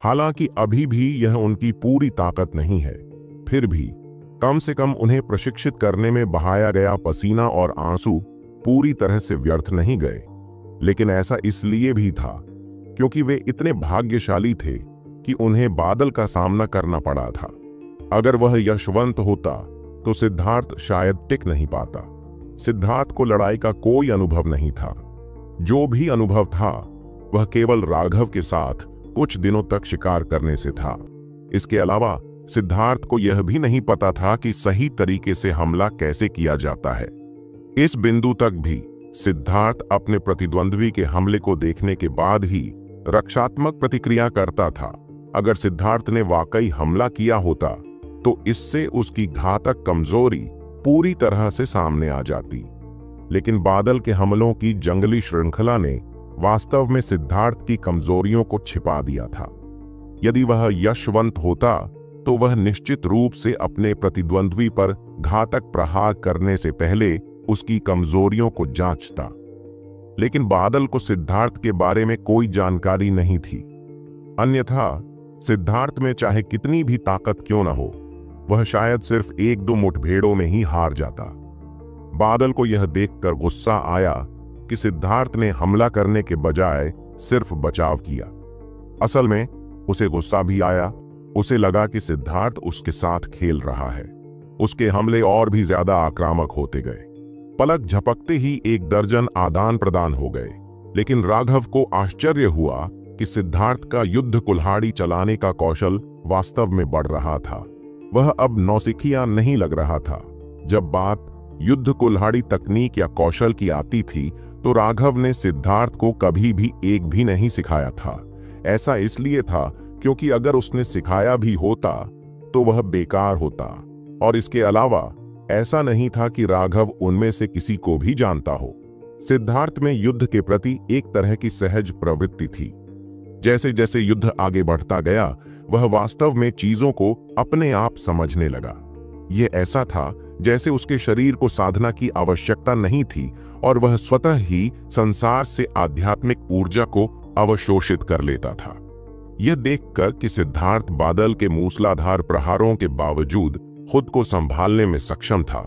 हालांकि अभी भी यह उनकी पूरी ताकत नहीं है, फिर भी कम से कम उन्हें प्रशिक्षित करने में बहाया गया पसीना और आंसू पूरी तरह से व्यर्थ नहीं गए। लेकिन ऐसा इसलिए भी था क्योंकि वे इतने भाग्यशाली थे कि उन्हें बादल का सामना करना पड़ा था। अगर वह यशवंत होता तो सिद्धार्थ शायद टिक नहीं पाता। सिद्धार्थ को लड़ाई का कोई अनुभव नहीं था। जो भी अनुभव था वह केवल राघव के साथ कुछ दिनों तक शिकार करने से था। इसके अलावा सिद्धार्थ को यह भी नहीं पता था कि सही तरीके से हमला कैसे किया जाता है। इस बिंदु तक भी सिद्धार्थ अपने प्रतिद्वंद्वी के हमले को देखने के बाद ही रक्षात्मक प्रतिक्रिया करता था। अगर सिद्धार्थ ने वाकई हमला किया होता तो इससे उसकी घातक कमजोरी पूरी तरह से सामने आ जाती। लेकिन बादल के हमलों की जंगली श्रृंखला ने वास्तव में सिद्धार्थ की कमजोरियों को छिपा दिया था। यदि वह यशवंत होता तो वह निश्चित रूप से अपने प्रतिद्वंद्वी पर घातक प्रहार करने से पहले उसकी कमजोरियों को जांचता। लेकिन बादल को सिद्धार्थ के बारे में कोई जानकारी नहीं थी। अन्यथा सिद्धार्थ में चाहे कितनी भी ताकत क्यों न हो, वह शायद सिर्फ एक दो मुठभेड़ों में ही हार जाता। बादल को यह देखकर गुस्सा आया कि सिद्धार्थ ने हमला करने के बजाय सिर्फ बचाव किया। असल में उसे गुस्सा भी आया। उसे लगा कि सिद्धार्थ उसके साथ खेल रहा है। उसके हमले और भी ज्यादा आक्रामक होते गए। पलक झपकते ही 1 दर्जन आदान प्रदान हो गए। लेकिन राघव को आश्चर्य हुआ कि सिद्धार्थ का युद्ध कुल्हाड़ी चलाने का कौशल वास्तव में बढ़ रहा था। वह अब नौसिखिया नहीं लग रहा था। जब बात युद्ध कुल्हाड़ी तकनीक या कौशल की आती थी तो राघव ने सिद्धार्थ को कभी भी एक भी नहीं सिखाया था। ऐसा इसलिए था क्योंकि अगर उसने सिखाया भी होता तो वह बेकार होता। और इसके अलावा ऐसा नहीं था कि राघव उनमें से किसी को भी जानता हो। सिद्धार्थ में युद्ध के प्रति एक तरह की सहज प्रवृत्ति थी। जैसे जैसे युद्ध आगे बढ़ता गया वह वास्तव में चीजों को अपने आप समझने लगा। यह ऐसा था जैसे उसके शरीर को साधना की आवश्यकता नहीं थी और वह स्वतः ही संसार से आध्यात्मिक ऊर्जा को अवशोषित कर लेता था। यह देखकर कि सिद्धार्थ बादल के मूसलाधार प्रहारों के बावजूद खुद को संभालने में सक्षम था,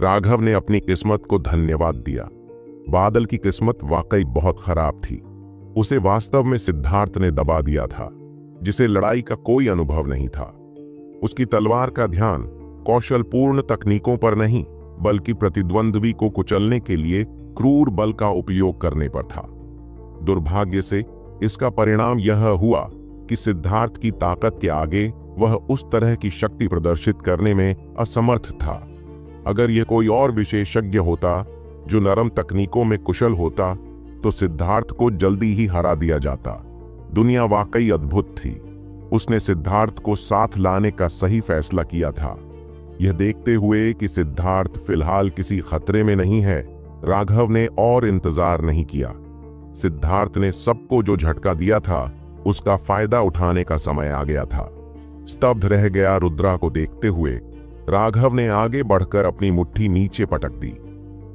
राघव ने अपनी किस्मत को धन्यवाद दिया। बादल की किस्मत वाकई बहुत खराब थी। उसे वास्तव में सिद्धार्थ ने दबा दिया था, जिसे लड़ाई का कोई अनुभव नहीं था। उसकी तलवार का ध्यान कौशलपूर्ण तकनीकों पर नहीं बल्कि प्रतिद्वंद्वी को कुचलने के लिए क्रूर बल का उपयोग करने पर था। दुर्भाग्य से इसका परिणाम यह हुआ कि सिद्धार्थ की ताकत के आगे वह उस तरह की शक्ति प्रदर्शित करने में असमर्थ था। अगर यह कोई और विशेषज्ञ होता जो नरम तकनीकों में कुशल होता तो सिद्धार्थ को जल्दी ही हरा दिया जाता। दुनिया वाकई अद्भुत थी। उसने सिद्धार्थ को साथ लाने का सही फैसला किया था। यह देखते हुए कि सिद्धार्थ फिलहाल किसी खतरे में नहीं है, राघव ने और इंतजार नहीं किया। सिद्धार्थ ने सबको जो झटका दिया था उसका फायदा उठाने का समय आ गया था। स्तब्ध रह गया रुद्रा को देखते हुए राघव ने आगे बढ़कर अपनी मुट्ठी नीचे पटक दी।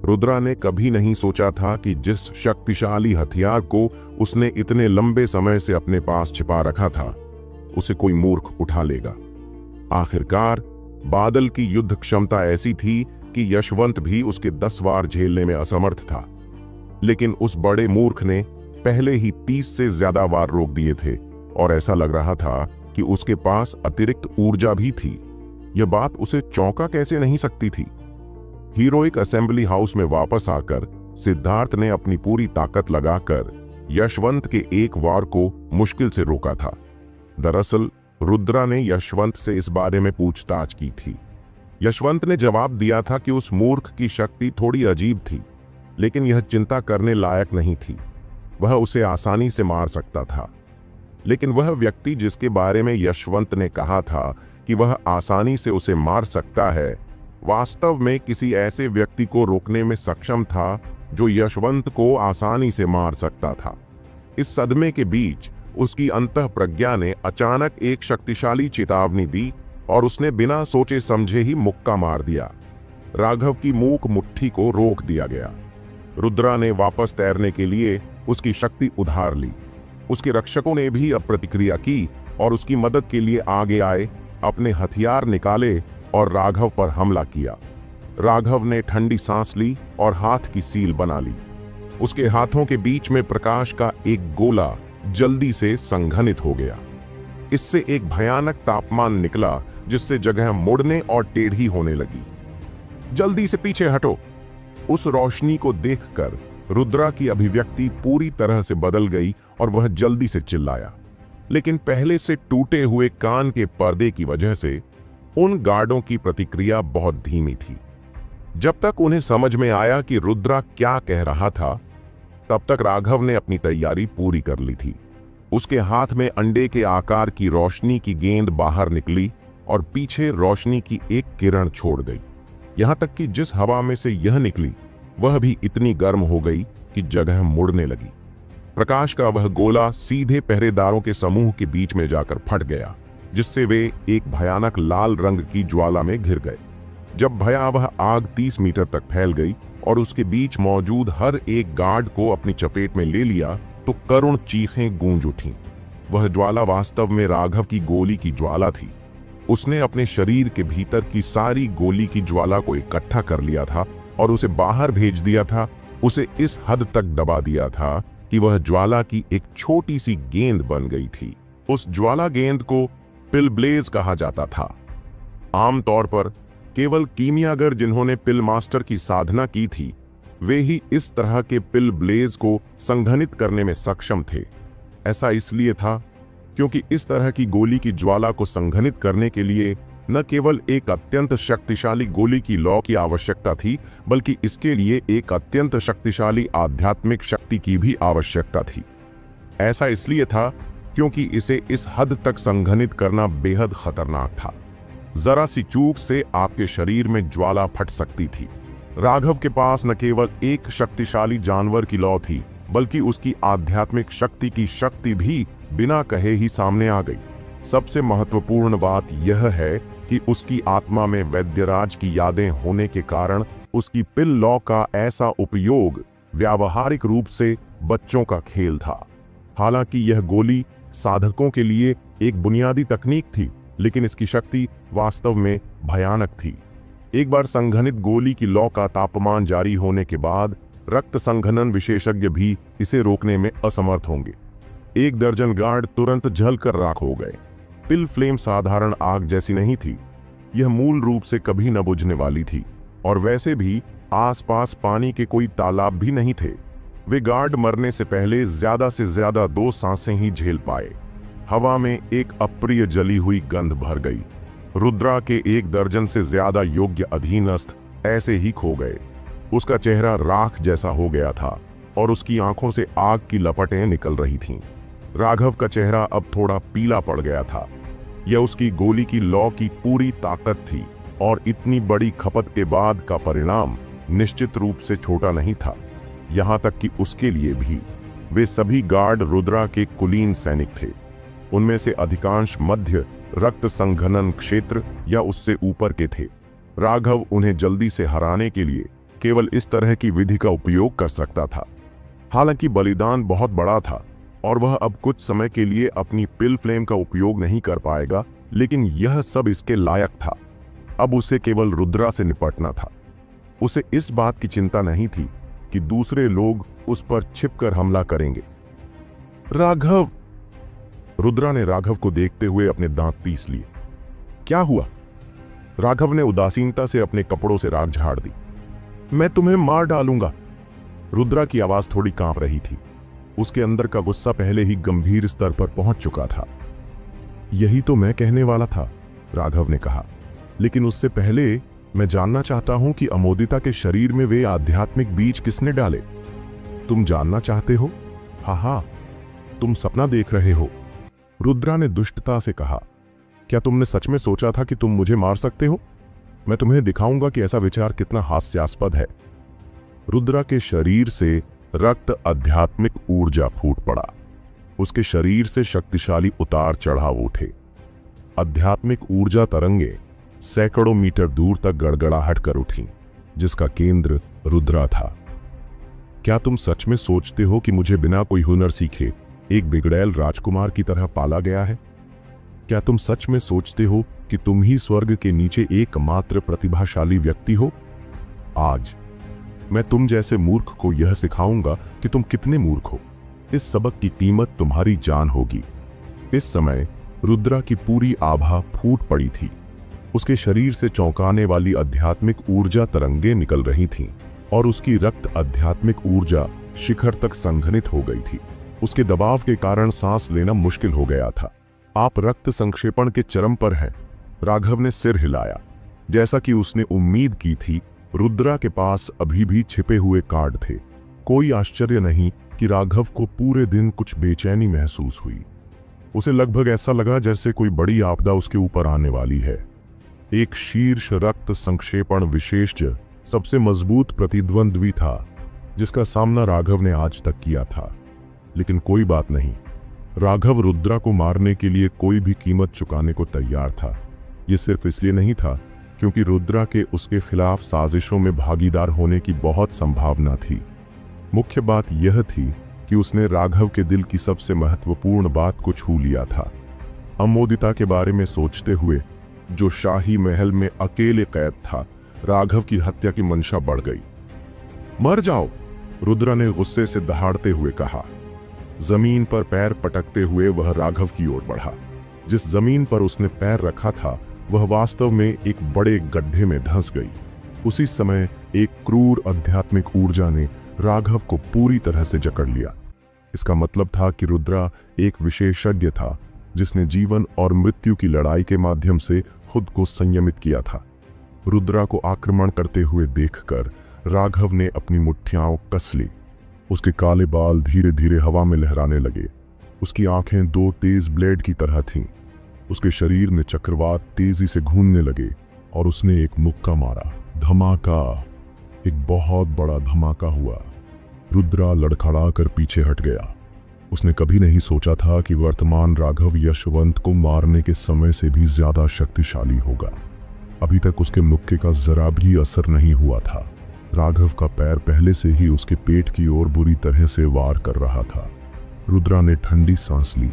रुद्रा ने कभी नहीं सोचा था कि जिस शक्तिशाली हथियार को उसने इतने लंबे समय से अपने पास छिपा रखा था उसे कोई मूर्ख उठा लेगा। आखिरकार बादल की युद्ध क्षमता ऐसी थी कि यशवंत भी उसके 10 वार झेलने में असमर्थ था। लेकिन उस बड़े मूर्ख ने पहले ही 30 से ज्यादा वार रोक दिए थे और ऐसा लग रहा था कि उसके पास अतिरिक्त ऊर्जा भी थी। यह बात उसे चौंका कैसे नहीं सकती थी। हीरोइक असेंबली हाउस में वापस आकर सिद्धार्थ ने अपनी पूरी ताकत लगाकर यशवंत के एक वार को मुश्किल से रोका था। दरअसल रुद्रा ने यशवंत से इस बारे में पूछताछ की थी। यशवंत ने जवाब दिया था कि उस मूर्ख की शक्ति थोड़ी अजीब थी, लेकिन यह चिंता करने लायक नहीं थी। वह उसे आसानी से मार सकता था। लेकिन वह व्यक्ति जिसके बारे में यशवंत ने कहा था कि वह आसानी से उसे मार सकता है, वास्तव में किसी ऐसे व्यक्ति को रोकने में सक्षम था जो यशवंत को आसानी से मार सकता था। इस सदमे के बीच उसकी अंतःप्रज्ञा ने अचानक एक शक्तिशाली चेतावनी दी और उसने बिना सोचे समझे ही मुक्का मार दिया। राघव की मूक मुट्ठी को रोक दिया गया। रुद्रा ने वापस तैरने के लिए उसकी शक्ति उधार ली। उसके रक्षकों ने भी अब प्रतिक्रिया की और उसकी मदद के लिए आगे आए, अपने हथियार निकाले और राघव पर हमला किया। राघव ने ठंडी सांस ली और हाथ की सील बना ली। उसके हाथों के बीच में प्रकाश का एक गोला जल्दी से संघनित हो गया। इससे एक भयानक तापमान निकला, जिससे जगह मुड़ने और टेढ़ी होने लगी। जल्दी से पीछे हटो। उस रोशनी को देखकर रुद्रा की अभिव्यक्ति पूरी तरह से बदल गई और वह जल्दी से चिल्लाया, लेकिन पहले से टूटे हुए कान के पर्दे की वजह से उन गार्डों की प्रतिक्रिया बहुत धीमी थी। जब तक उन्हें समझ में आया कि रुद्रा क्या कह रहा था, तब तक राघव ने अपनी तैयारी पूरी कर ली थी। उसके हाथ में अंडे के आकार की रोशनी की गेंद बाहर निकली और पीछे रोशनी की एक किरण छोड़ गई। यहां तक कि जिस हवा में से यह निकली वह भी इतनी गर्म हो गई कि जगह मुड़ने लगी। प्रकाश का वह गोला सीधे पहरेदारों के समूह के बीच में जाकर फट गया, जिससे वे एक भयानक लाल रंग की ज्वाला में घिर गए। जब भयावह आग 30 मीटर तक फैल गई और उसके बीच मौजूद हर एक गार्ड को अपनी चपेट में ले लिया, तो करुण चीखें गूंज उठीं। वह ज्वाला वास्तव में राघव की गोली की ज्वाला थी। उसने अपने शरीर के भीतर की सारी गोली की ज्वाला को इकट्ठा कर लिया था और उसे बाहर भेज दिया था। उसे इस हद तक दबा दिया था कि वह ज्वाला की एक छोटी सी गेंद बन गई थी। उस ज्वाला गेंद को पिल ब्लेज कहा जाता था। आमतौर पर केवल कीमियागर जिन्होंने पिल मास्टर की साधना की थी, वे ही इस तरह के पिल ब्लेज को संघनित करने में सक्षम थे। ऐसा इसलिए था क्योंकि इस तरह की गोली की ज्वाला को संघनित करने के लिए न केवल एक अत्यंत शक्तिशाली गोली की लौ की आवश्यकता थी, बल्कि इसके लिए एक अत्यंत शक्तिशाली आध्यात्मिक शक्ति की भी आवश्यकता थी। ऐसा इसलिए था क्योंकि इसे इस हद तक संघनित करना बेहद खतरनाक था। जरा सी चूक से आपके शरीर में ज्वाला फट सकती थी। राघव के पास न केवल एक शक्तिशाली जानवर की लौ थी, बल्कि उसकी आध्यात्मिक शक्ति की शक्ति भी बिना कहे ही सामने आ गई। सबसे महत्वपूर्ण बात यह है कि उसकी आत्मा में वैद्यराज की यादें होने के कारण उसकी पिल लौ का ऐसा उपयोग व्यावहारिक रूप से बच्चों का खेल था। हालांकि यह गोली साधकों के लिए एक बुनियादी तकनीक थी, लेकिन इसकी शक्ति वास्तव में भयानक थी। एक बार संघनित गोली की लौ का तापमान जारी होने के बाद रक्त संघनन विशेषज्ञ भी इसे रोकने में असमर्थ होंगे। 1 दर्जन गार्ड तुरंत जलकर राख हो गए। पिल फ्लेम साधारण आग जैसी नहीं थी, यह मूल रूप से कभी न बुझने वाली थी, और वैसे भी आसपास पानी के कोई तालाब भी नहीं थे। वे गार्ड मरने से पहले ज्यादा से ज्यादा 2 सांसें ही झेल पाए। हवा में एक अप्रिय जली हुई गंध भर गई। रुद्रा के 1 दर्जन से ज्यादा योग्य अधीनस्थ ऐसे ही खो गए। उसका चेहरा राख जैसा हो गया था और उसकी आंखों से आग की लपटें निकल रही थीं। राघव का चेहरा अब थोड़ा पीला पड़ गया था। यह उसकी गोली की लौ की पूरी ताकत थी, और इतनी बड़ी खपत के बाद का परिणाम निश्चित रूप से छोटा नहीं था। यहां तक कि उसके लिए भी। वे सभी गार्ड रुद्रा के कुलीन सैनिक थे। उनमें से अधिकांश मध्य रक्त संघनन क्षेत्र या उससे ऊपर के थे। राघव उन्हें जल्दी से हराने के लिए केवल इस तरह की विधि का उपयोग कर सकता था। हालांकि बलिदान बहुत बड़ा था और वह अब कुछ समय के लिए अपनी पिल फ्लेम का उपयोग नहीं कर पाएगा, लेकिन यह सब इसके लायक था। अब उसे केवल रुद्रा से निपटना था। उसे इस बात की चिंता नहीं थी कि दूसरे लोग उस पर छिपकर हमला करेंगे। राघव! रुद्रा ने राघव को देखते हुए अपने दांत पीस लिए। क्या हुआ? राघव ने उदासीनता से अपने कपड़ों से राख झाड़ दी। मैं तुम्हें मार डालूंगा। रुद्रा की आवाज थोड़ी कांप रही थी। उसके अंदर का गुस्सा पहले ही गंभीर स्तर पर पहुंच चुका था। यही तो मैं कहने वाला था, राघव ने कहा, लेकिन उससे पहले मैं जानना चाहता हूं कि अमोदिता के शरीर में वे आध्यात्मिक बीज किसने डाले? तुम जानना चाहते हो? हाँ, तुम सपना देख रहे हो, रुद्रा ने दुष्टता से कहा। क्या तुमने सच में सोचा था कि तुम मुझे मार सकते हो? मैं तुम्हें दिखाऊंगा कि ऐसा विचार कितना हास्यास्पद है। रुद्रा के शरीर से रक्त आध्यात्मिक ऊर्जा फूट पड़ा। उसके शरीर से शक्तिशाली उतार चढ़ाव उठे। आध्यात्मिक ऊर्जा तरंगे सैकड़ों मीटर दूर तक गड़गड़ाहट कर उठी, जिसका केंद्र रुद्रा था। क्या तुम सच में सोचते हो कि मुझे बिना कोई हुनर सीखे एक बिगड़ैल राजकुमार की तरह पाला गया है? क्या तुम सच में सोचते हो कि तुम ही स्वर्ग के नीचे एकमात्र प्रतिभाशाली व्यक्ति हो? आज मैं तुम जैसे मूर्ख को यह सिखाऊंगा कि तुम कितने मूर्ख हो। इस सबक की कीमत तुम्हारी जान होगी। इस समय रुद्रा की पूरी आभा फूट पड़ी थी। उसके शरीर से चौंकाने वाली आध्यात्मिक ऊर्जा तरंगे निकल रही थीं और उसकी रक्त आध्यात्मिक ऊर्जा शिखर तक संघनित हो गई थी। उसके दबाव के कारण सांस लेना मुश्किल हो गया था। आप रक्त संक्षेपण के चरम पर हैं। राघव ने सिर हिलाया। जैसा कि उसने उम्मीद की थी, रुद्रा के पास अभी भी छिपे हुए कार्ड थे। कोई आश्चर्य नहीं कि राघव को पूरे दिन कुछ बेचैनी महसूस हुई। उसे लगभग ऐसा लगा जैसे कोई बड़ी आपदा उसके ऊपर आने वाली है। एक शीर्ष रक्त संक्षेपण विशेषज्ञ सबसे मजबूत प्रतिद्वंद्वी था जिसका सामना राघव ने आज तक किया था। लेकिन कोई बात नहीं, राघव रुद्रा को मारने के लिए कोई भी कीमत चुकाने को तैयार था। यह सिर्फ इसलिए नहीं था क्योंकि रुद्रा के उसके खिलाफ साजिशों में भागीदार होने की बहुत संभावना थी। मुख्य बात यह थी कि उसने राघव के दिल की सबसे महत्वपूर्ण बात को छू लिया था। अमोदिता के बारे में सोचते हुए, जो शाही महल में अकेले कैद था, राघव की हत्या की मंशा बढ़ गई। मर जाओ, रुद्रा ने गुस्से से दहाड़ते हुए कहा। जमीन पर पैर पटकते हुए वह राघव की ओर बढ़ा। जिस जमीन पर उसने पैर रखा था वह वास्तव में एक बड़े गड्ढे में धंस गई। उसी समय एक क्रूर आध्यात्मिक ऊर्जा ने राघव को पूरी तरह से जकड़ लिया। इसका मतलब था कि रुद्रा एक विशेषज्ञ था जिसने जीवन और मृत्यु की लड़ाई के माध्यम से खुद को संयमित किया था। रुद्रा को आक्रमण करते हुए देखकर राघव ने अपनी मुट्ठियां कस ली। उसके काले बाल धीरे धीरे हवा में लहराने लगे। उसकी आंखें दो तेज ब्लेड की तरह थीं। उसके शरीर में चक्रवात तेजी से घूमने लगे और उसने एक मुक्का मारा। धमाका, एक बहुत बड़ा धमाका हुआ। रुद्रा लड़खड़ाकर पीछे हट गया। उसने कभी नहीं सोचा था कि वर्तमान राघव यशवंत को मारने के समय से भी ज्यादा शक्तिशाली होगा। अभी तक उसके मुक्के का जरा भी असर नहीं हुआ था। राघव का पैर पहले से ही उसके पेट की ओर बुरी तरह से वार कर रहा था। रुद्रा ने ठंडी सांस ली।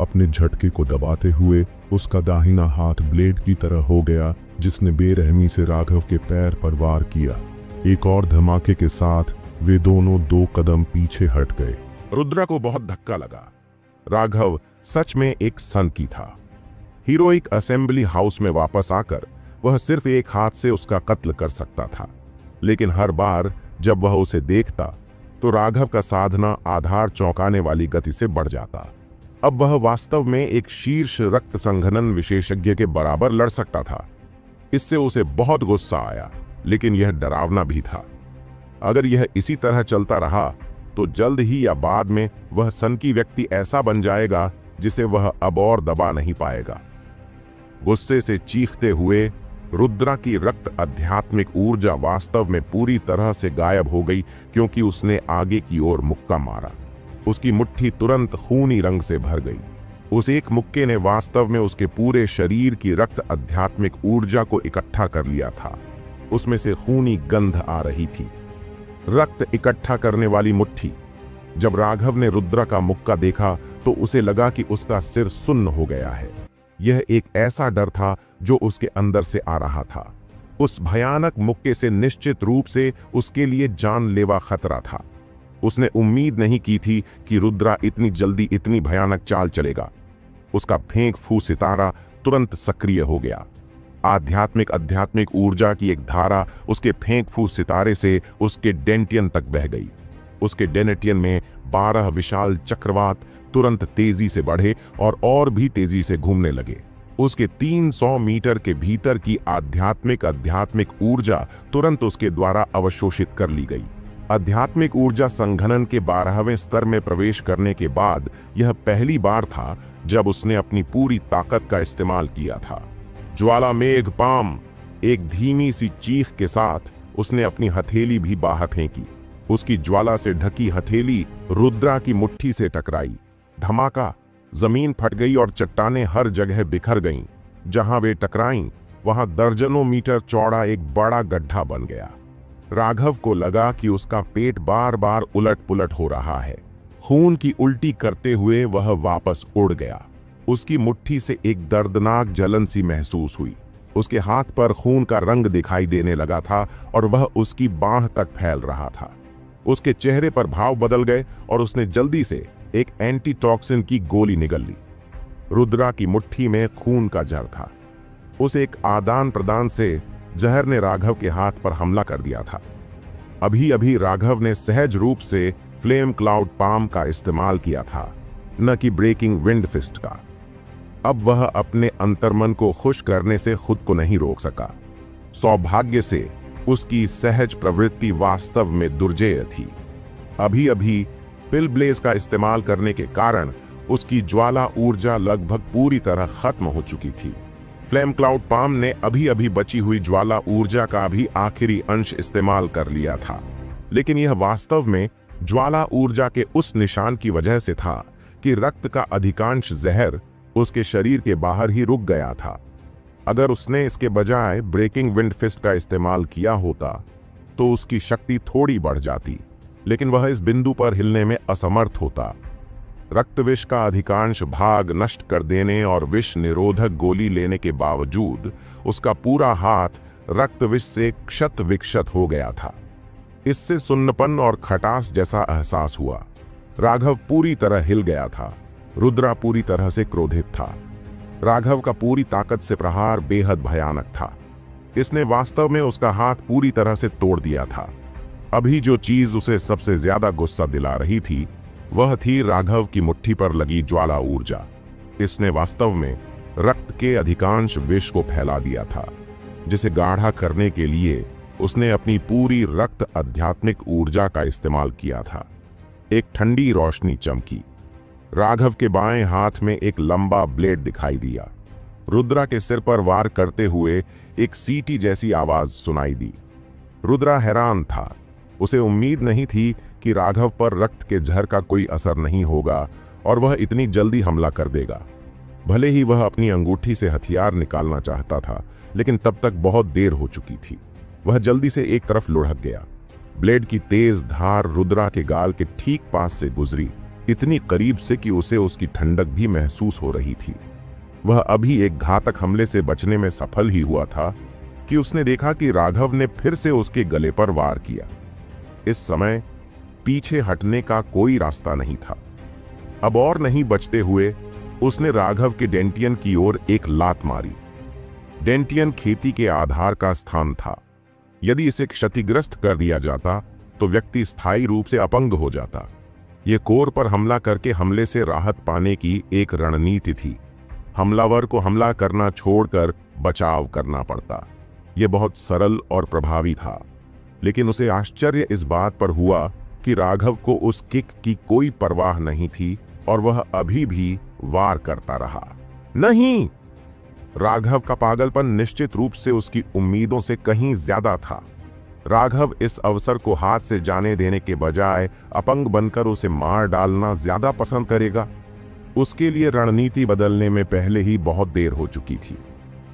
अपने झटके को दबाते हुए उसका दाहिना हाथ ब्लेड की तरह हो गया जिसने बेरहमी से राघव के पैर पर वार किया। एक और धमाके के साथ वे दोनों 2 कदम पीछे हट गए। रुद्रा को बहुत धक्का लगा। राघव सच में एक सनकी था। हीरोइक असेंबली हाउस में वापस आकर वह सिर्फ एक हाथ से उसका कत्ल कर सकता था। लेकिन हर बार जब वह उसे देखता तो राघव का साधना आधार चौंकाने वाली गति से बढ़ जाता। अब वह वास्तव में एक शीर्ष रक्त संघनन विशेषज्ञ के बराबर लड़ सकता था। इससे उसे बहुत गुस्सा आया, लेकिन यह डरावना भी था। अगर यह इसी तरह चलता रहा तो जल्द ही या बाद में वह सनकी व्यक्ति ऐसा बन जाएगा जिसे वह अब और दबा नहीं पाएगा। गुस्से से चीखते हुए रुद्रा की रक्त आध्यात्मिक ऊर्जा वास्तव में पूरी तरह से गायब हो गई क्योंकि उसने आगे की ओर मुक्का मारा। उसकी मुट्ठी तुरंत खूनी रंग से भर गई। उस एक मुक्के ने वास्तव में उसके पूरे शरीर की रक्त आध्यात्मिक ऊर्जा को इकट्ठा कर लिया था। उसमें से खूनी गंध आ रही थी। रक्त इकट्ठा करने वाली मुट्ठी। जब राघव ने रुद्रा का मुक्का देखा तो उसे लगा कि उसका सिर सुन्न हो गया है। यह एक ऐसा डर था जो उसके अंदर से आ रहा था। उस भयानक मुक्के से निश्चित रूप से उसके लिए जानलेवा खतरा था। उसने उम्मीद नहीं की थी कि रुद्रा इतनी जल्दी इतनी भयानक चाल चलेगा। उसका फेंक फू सितारा तुरंत सक्रिय हो गया। आध्यात्मिक ऊर्जा की एक धारा उसके फेंक फू सितारे से उसके डेंटियन तक बह गई। उसके डेनेटियन में 12 विशाल चक्रवात तुरंत तेजी से बढ़े और भी तेजी से घूमने लगे। उसके 300 मीटर के भीतर की आध्यात्मिक ऊर्जा तुरंत उसके द्वारा अवशोषित कर ली गई। आध्यात्मिक ऊर्जा संघनन के 12वें स्तर में प्रवेश करने के बाद यह पहली बार था जब उसने अपनी पूरी ताकत का इस्तेमाल किया था। ज्वाला मेघ पाम, एक धीमी सी चीख के साथ उसने अपनी हथेली भी बाहर फेंकी। उसकी ज्वाला से ढकी हथेली रुद्रा की मुट्ठी से टकराई। धमाका, जमीन फट गई और चट्टानें हर जगह बिखर गईं। जहां वे टकराईं वहां दर्जनों मीटर चौड़ा एक बड़ा गड्ढा बन गया। राघव को लगा कि उसका पेट बार बार उलट पुलट हो रहा है। खून की उल्टी करते हुए वह वापस उड़ गया। उसकी मुट्ठी से एक दर्दनाक जलन सी महसूस हुई। उसके हाथ पर खून का रंग दिखाई देने लगा था और वह उसकी बांह तक फैल रहा था। उसके चेहरे पर भाव बदल गए और उसने जल्दी से एक एंटीटॉक्सिन की गोली निगल ली। रुद्रा की मुट्ठी में खून का जहर था। उस एक आदान प्रदान से जहर ने राघव के हाथ पर हमला कर दिया था। अभी अभी राघव ने सहज रूप से फ्लेम क्लाउड पाम का इस्तेमाल किया था, न कि ब्रेकिंग विंड फिस्ट का। अब वह अपने अंतर्मन को खुश करने से खुद को नहीं रोक सका। सौभाग्य से उसकी सहज प्रवृत्ति वास्तव में दुर्जेय थी। अभी अभी पिल ब्लेज का इस्तेमाल करने के कारण उसकी ज्वाला ऊर्जा लगभग पूरी तरह खत्म हो चुकी थी। फ्लेम क्लाउड पाम ने अभी अभी बची हुई ज्वाला ऊर्जा का भी आखिरी अंश इस्तेमाल कर लिया था, लेकिन यह वास्तव में ज्वाला ऊर्जा के उस निशान की वजह से था कि रक्त का अधिकांश जहर उसके शरीर के बाहर ही रुक गया था। अगर उसने इसके बजाय ब्रेकिंग विंड फिस्ट का इस्तेमाल किया होता तो उसकी शक्ति थोड़ी बढ़ जाती, लेकिन वह इस बिंदु पर हिलने में असमर्थ होता। रक्त विष का अधिकांश भाग नष्ट कर देने और विष निरोधक गोली लेने के बावजूद उसका पूरा हाथ रक्त विष से क्षत विक्षत हो गया था। इससे सुन्नपन और खटास जैसा एहसास हुआ। राघव पूरी तरह हिल गया था। रुद्रा पूरी तरह से क्रोधित था। राघव का पूरी ताकत से प्रहार बेहद भयानक था। इसने वास्तव में उसका हाथ पूरी तरह से तोड़ दिया था। अभी जो चीज उसे सबसे ज्यादा गुस्सा दिला रही थी वह थी राघव की मुट्ठी पर लगी ज्वाला ऊर्जा। इसने वास्तव में रक्त के अधिकांश विष को फैला दिया था, जिसे गाढ़ा करने के लिए उसने अपनी पूरी रक्त आध्यात्मिक ऊर्जा का इस्तेमाल किया था। एक ठंडी रोशनी चमकी। राघव के बाएं हाथ में एक लंबा ब्लेड दिखाई दिया। रुद्रा के सिर पर वार करते हुए एक सीटी जैसी आवाज सुनाई दी। रुद्रा हैरान था। उसे उम्मीद नहीं थी कि राघव पर रक्त के जहर का कोई असर नहीं होगा और वह इतनी जल्दी हमला कर देगा। भले ही वह अपनी अंगूठी से हथियार निकालना चाहता था, लेकिन तब तक बहुत देर हो चुकी थी। वह जल्दी से एक तरफ लुढ़क गया। ब्लेड की तेज धार रुद्रा के गाल के ठीक पास से गुजरी, इतनी करीब से कि उसे उसकी ठंडक भी महसूस हो रही थी। वह अभी एक घातक हमले से बचने में सफल ही हुआ था कि उसने देखा कि राघव ने फिर से उसके गले पर वार किया। इस समय पीछे हटने का कोई रास्ता नहीं था। अब और नहीं बचते हुए उसने राघव के डेंटियन की ओर एक लात मारी। डेंटियन खेती के आधार का स्थान था। यदि इसे क्षतिग्रस्त कर दिया जाता तो व्यक्ति स्थायी रूप से अपंग हो जाता। यह कोर पर हमला करके हमले से राहत पाने की एक रणनीति थी। हमलावर को हमला करना छोड़कर बचाव करना पड़ता। यह बहुत सरल और प्रभावी था, लेकिन उसे आश्चर्य इस बात पर हुआ कि राघव को उस किक की कोई परवाह नहीं थी और वह अभी भी वार करता रहा। नहीं! राघव का पागलपन निश्चित रूप से उसकी उम्मीदों से कहीं ज्यादा था। राघव इस अवसर को हाथ से जाने देने के बजाय अपंग बनकर उसे मार डालना ज्यादा पसंद करेगा। उसके लिए रणनीति बदलने में पहले ही बहुत देर हो चुकी थी।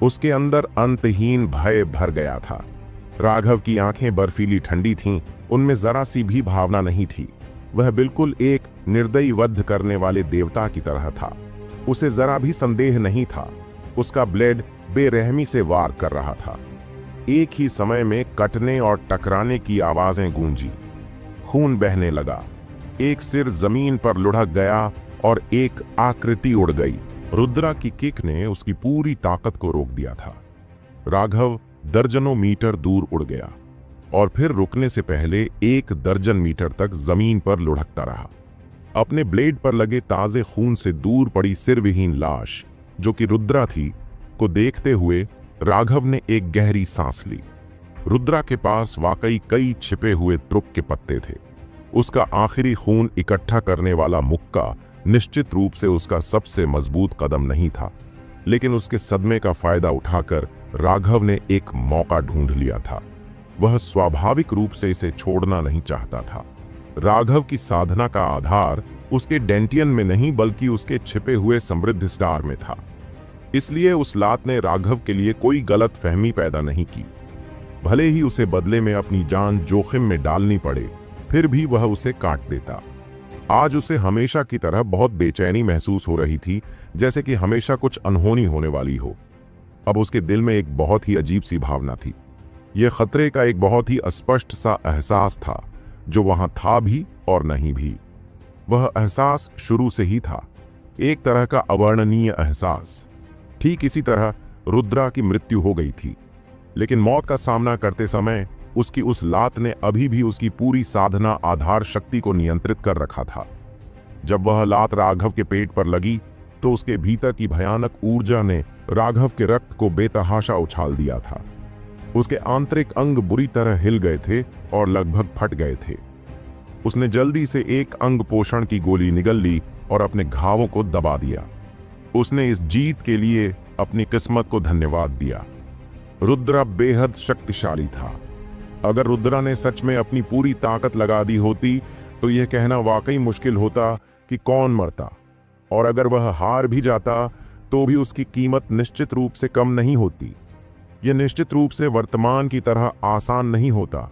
उसके अंदर अंतहीन भय भर गया था। राघव की आंखें बर्फीली ठंडी थीं, उनमें जरा सी भी भावना नहीं थी। वह बिल्कुल एक निर्दयी वध करने वाले देवता की तरह था। उसे जरा भी संदेह नहीं था। उसका ब्लेड बेरहमी से वार कर रहा था। एक ही समय में कटने और टकराने की आवाजें गूंजी। खून बहने लगा। एक सिर जमीन पर लुढ़क गया और एक आकृति उड़ गई। रुद्रा की किक ने उसकी पूरी ताकत को रोक दिया था। राघव दर्जनों मीटर दूर उड़ गया और फिर रुकने से पहले 1 दर्जन मीटर तक जमीन पर लुढ़कता रहा। अपने ब्लेड पर लगे ताजे खून से दूर पड़ी सिरविहीन लाश, जो कि रुद्रा थी, को देखते हुए राघव ने एक गहरी सांस ली। रुद्रा के पास वाकई कई छिपे हुए तुरुप के पत्ते थे। उसका आखिरी खून इकट्ठा करने वाला मुक्का निश्चित रूप से उसका सबसे मजबूत कदम नहीं था, लेकिन उसके सदमे का फायदा उठाकर राघव ने एक मौका ढूंढ लिया था। वह स्वाभाविक रूप से इसे छोड़ना नहीं चाहता था। राघव की साधना का आधार उसके डेंटियन में नहीं बल्कि उसके छिपे हुए समृद्ध स्टार में था। इसलिए उस लात ने राघव के लिए कोई गलत फहमी पैदा नहीं की। भले ही उसे बदले में अपनी जान जोखिम में डालनी पड़े, फिर भी वह उसे काट देता। आज उसे हमेशा की तरह बहुत बेचैनी महसूस हो रही थी, जैसे कि हमेशा कुछ अनहोनी होने वाली हो। अब उसके दिल में एक बहुत ही अजीब सी भावना थी। यह खतरे का एक बहुत ही अस्पष्ट सा एहसास था, जो वहां था भी और नहीं भी। वह एहसास शुरू से ही था, एक तरह का अवर्णनीय एहसास। ठीक इसी तरह रुद्रा की मृत्यु हो गई थी, लेकिन मौत का सामना करते समय उसकी उस लात ने अभी भी उसकी पूरी साधना आधार शक्ति को नियंत्रित कर रखा था। जब वह लात राघव के पेट पर लगी तो उसके भीतर की भयानक ऊर्जा ने राघव के रक्त को बेतहाशा उछाल दिया था। उसके आंतरिक अंग बुरी तरह हिल गए थे और लगभग फट गए थे। उसने जल्दी से एक अंग पोषण की गोली निगल ली और अपने घावों को दबा दिया। उसने इस जीत के लिए अपनी किस्मत को धन्यवाद दिया। रुद्रा बेहद शक्तिशाली था। अगर रुद्रा ने सच में अपनी पूरी ताकत लगा दी होती तो यह कहना वाकई मुश्किल होता कि कौन मरता, और अगर वह हार भी जाता तो भी उसकी कीमत निश्चित रूप से कम नहीं होती। यह निश्चित रूप से वर्तमान की तरह आसान नहीं होता।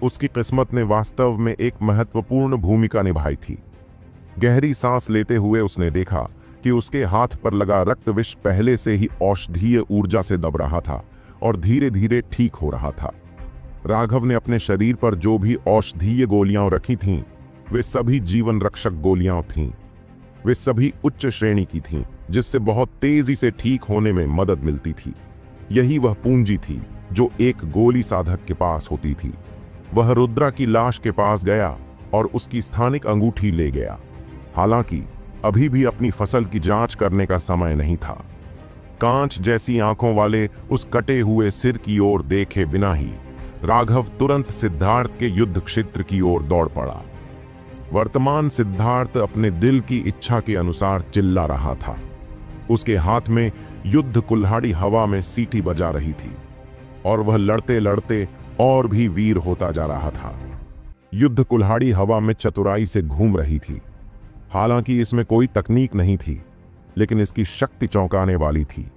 उसकी किस्मत ने वास्तव में एक महत्वपूर्ण भूमिका निभाई थी। गहरी सांस लेते हुए उसने देखा कि उसके हाथ पर लगा रक्त विष पहले से ही औषधीय ऊर्जा से दब रहा था और धीरे धीरे ठीक हो रहा था। राघव ने अपने शरीर पर जो भी औषधीय गोलियां रखी थीं, वे सभी जीवन रक्षक गोलियां थीं। वे सभी उच्च श्रेणी की थीं, जिससे बहुत तेजी से ठीक होने में मदद मिलती थी। यही वह पूंजी थी जो एक गोली साधक के पास होती थी। वह रुद्रा की लाश के पास गया और उसकी स्थानिक अंगूठी ले गया। हालांकि अभी भी अपनी फसल की जांच करने का समय नहीं था। कांच जैसी आंखों वाले उस कटे हुए सिर की ओर देखे बिना ही राघव तुरंत सिद्धार्थ के युद्ध क्षेत्र की ओर दौड़ पड़ा। वर्तमान सिद्धार्थ अपने दिल की इच्छा के अनुसार चिल्ला रहा था। उसके हाथ में युद्ध कुल्हाड़ी हवा में सीटी बजा रही थी और वह लड़ते लड़ते और भी वीर होता जा रहा था। युद्ध कुल्हाड़ी हवा में चतुराई से घूम रही थी। हालांकि इसमें कोई तकनीक नहीं थी, लेकिन इसकी शक्ति चौंकाने वाली थी।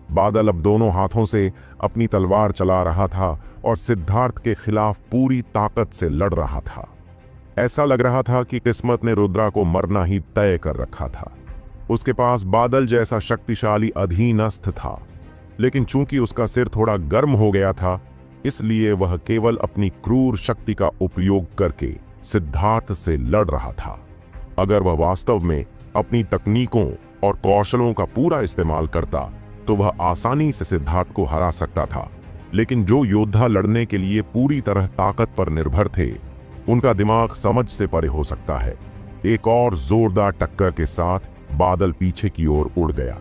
बादल अब दोनों हाथों से अपनी तलवार चला रहा था और सिद्धार्थ के खिलाफ पूरी ताकत से लड़ रहा था। ऐसा लग रहा था कि किस्मत ने रुद्रा को मरना ही तय कर रखा था। उसके पास बादल जैसा शक्तिशाली अधीनस्थ था, लेकिन चूंकि उसका सिर थोड़ा गर्म हो गया था, इसलिए वह केवल अपनी क्रूर शक्ति का उपयोग करके सिद्धार्थ से लड़ रहा था। अगर वह वास्तव में अपनी तकनीकों और कौशलों का पूरा इस्तेमाल करता तो वह आसानी से सिद्धार्थ को हरा सकता था। लेकिन जो योद्धा लड़ने के लिए पूरी तरह ताकत पर निर्भर थे, उनका दिमाग समझ से परे हो सकता है। एक और जोरदार टक्कर के साथ बादल पीछे की ओर उड़ गया।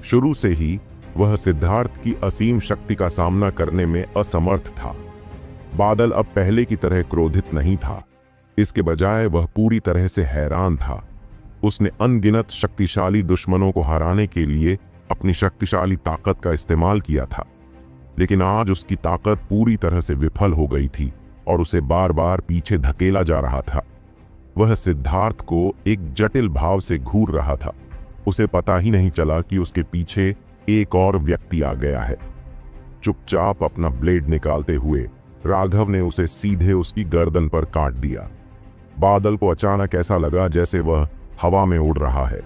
शुरू से ही वह सिद्धार्थ की असीम शक्ति का सामना करने में असमर्थ था। बादल अब पहले की तरह क्रोधित नहीं था, इसके बजाय वह पूरी तरह से हैरान था। उसने अनगिनत शक्तिशाली दुश्मनों को हराने के लिए अपनी शक्तिशाली ताकत का इस्तेमाल किया था, लेकिन आज उसकी ताकत पूरी तरह से विफल हो गई थी और उसे बार बार पीछे धकेला जा रहा था। वह सिद्धार्थ को एक जटिल भाव से घूर रहा था। उसे पता ही नहीं चला कि उसके पीछे एक और व्यक्ति आ गया है। चुपचाप अपना ब्लेड निकालते हुए राघव ने उसे सीधे उसकी गर्दन पर काट दिया। बादल को अचानक ऐसा लगा जैसे वह हवा में उड़ रहा है।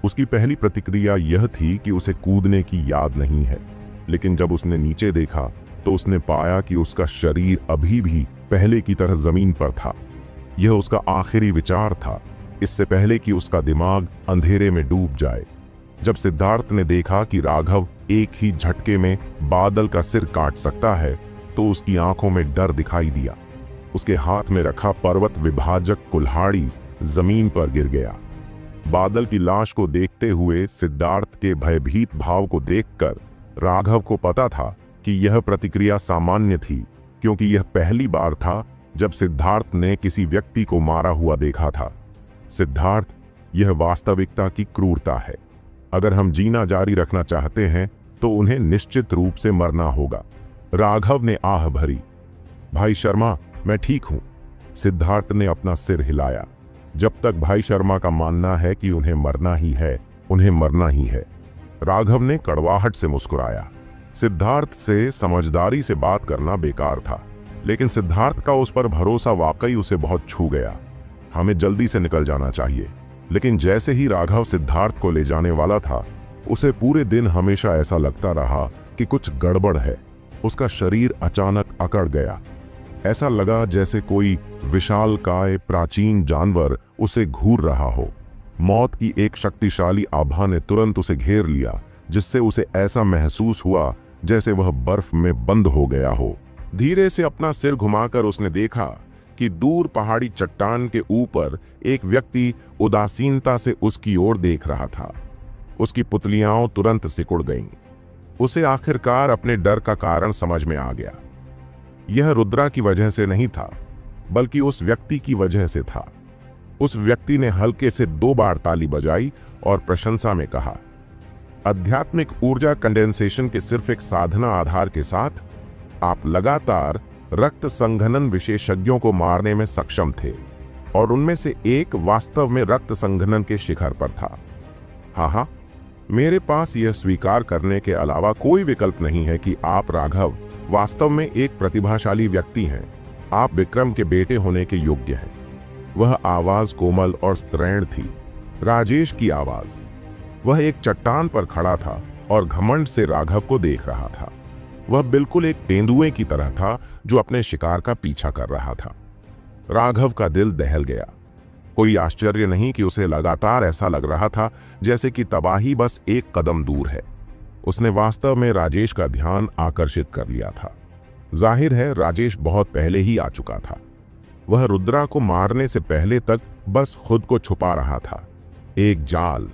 उसकी पहली प्रतिक्रिया यह थी कि उसे कूदने की याद नहीं है, लेकिन जब उसने नीचे देखा तो उसने पाया कि उसका शरीर अभी भी पहले की तरह जमीन पर था। यह उसका आखिरी विचार था, इससे पहले कि उसका दिमाग अंधेरे में डूब जाए। जब सिद्धार्थ ने देखा कि राघव एक ही झटके में बादल का सिर काट सकता है, तो उसकी आंखों में डर दिखाई दिया। उसके हाथ में रखा पर्वत विभाजक कुल्हाड़ी जमीन पर गिर गया। बादल की लाश को देखते हुए सिद्धार्थ के भयभीत भाव को देखकर राघव को पता था कि यह प्रतिक्रिया सामान्य थी, क्योंकि यह पहली बार था जब सिद्धार्थ ने किसी व्यक्ति को मारा हुआ देखा था। सिद्धार्थ, यह वास्तविकता की क्रूरता है। अगर हम जीना जारी रखना चाहते हैं तो उन्हें निश्चित रूप से मरना होगा। राघव ने आह भरी। भाई शर्मा, मैं ठीक हूं। सिद्धार्थ ने अपना सिर हिलाया। जब तक भाई शर्मा का मानना है कि उन्हें मरना ही है, उन्हें मरना ही है। राघव ने कड़वाहट से मुस्कुराया। सिद्धार्थ से समझदारी से बात करना बेकार था, लेकिन सिद्धार्थ का उस पर भरोसा वाकई उसे बहुत छू गया। हमें जल्दी से निकल जाना चाहिए। लेकिन जैसे ही राघव सिद्धार्थ को ले जाने वाला था, उसे पूरे दिन हमेशा ऐसा लगता रहा कि कुछ गड़बड़ है। उसका शरीर अचानक अकड़ गया। ऐसा लगा जैसे कोई विशालकाय प्राचीन जानवर उसे घूर रहा हो। मौत की एक शक्तिशाली आभा ने तुरंत उसे घेर लिया, जिससे उसे ऐसा महसूस हुआ जैसे वह बर्फ में बंद हो गया हो। धीरे से अपना सिर घुमाकर उसने देखा कि दूर पहाड़ी चट्टान के ऊपर एक व्यक्ति उदासीनता से उसकी ओर देख रहा था। उसकी पुतलियां तुरंत सिकुड़ गईं। उसे आखिरकार अपने डर का कारण समझ में आ गया। यह रुद्रा की वजह से नहीं था, बल्कि उस व्यक्ति की वजह से था। उस व्यक्ति ने हल्के से 2 बार ताली बजाई और प्रशंसा में कहा, आध्यात्मिक ऊर्जा कंडेंसेशन के सिर्फ एक साधना आधार के साथ आप लगातार रक्त संघनन विशेषज्ञों को मारने में सक्षम थे, और उनमें से एक वास्तव में रक्त संघनन के शिखर पर था। हाँ, मेरे पास यह स्वीकार करने के अलावा कोई विकल्प नहीं है कि आप राघव वास्तव में एक प्रतिभाशाली व्यक्ति हैं। आप विक्रम के बेटे होने के योग्य हैं। वह आवाज कोमल और स्त्रैण थी, राजेश की आवाज। वह एक चट्टान पर खड़ा था और घमंड से राघव को देख रहा था। वह बिल्कुल एक तेंदुए की तरह था जो अपने शिकार का पीछा कर रहा था। राघव का दिल दहल गया। कोई आश्चर्य नहीं कि उसे लगातार ऐसा लग रहा था जैसे कि तबाही बस एक कदम दूर है। उसने वास्तव में राजेश का ध्यान आकर्षित कर लिया था। जाहिर है राजेश बहुत पहले ही आ चुका था। वह रुद्रा को मारने से पहले तक बस खुद को छुपा रहा था। एक जाल।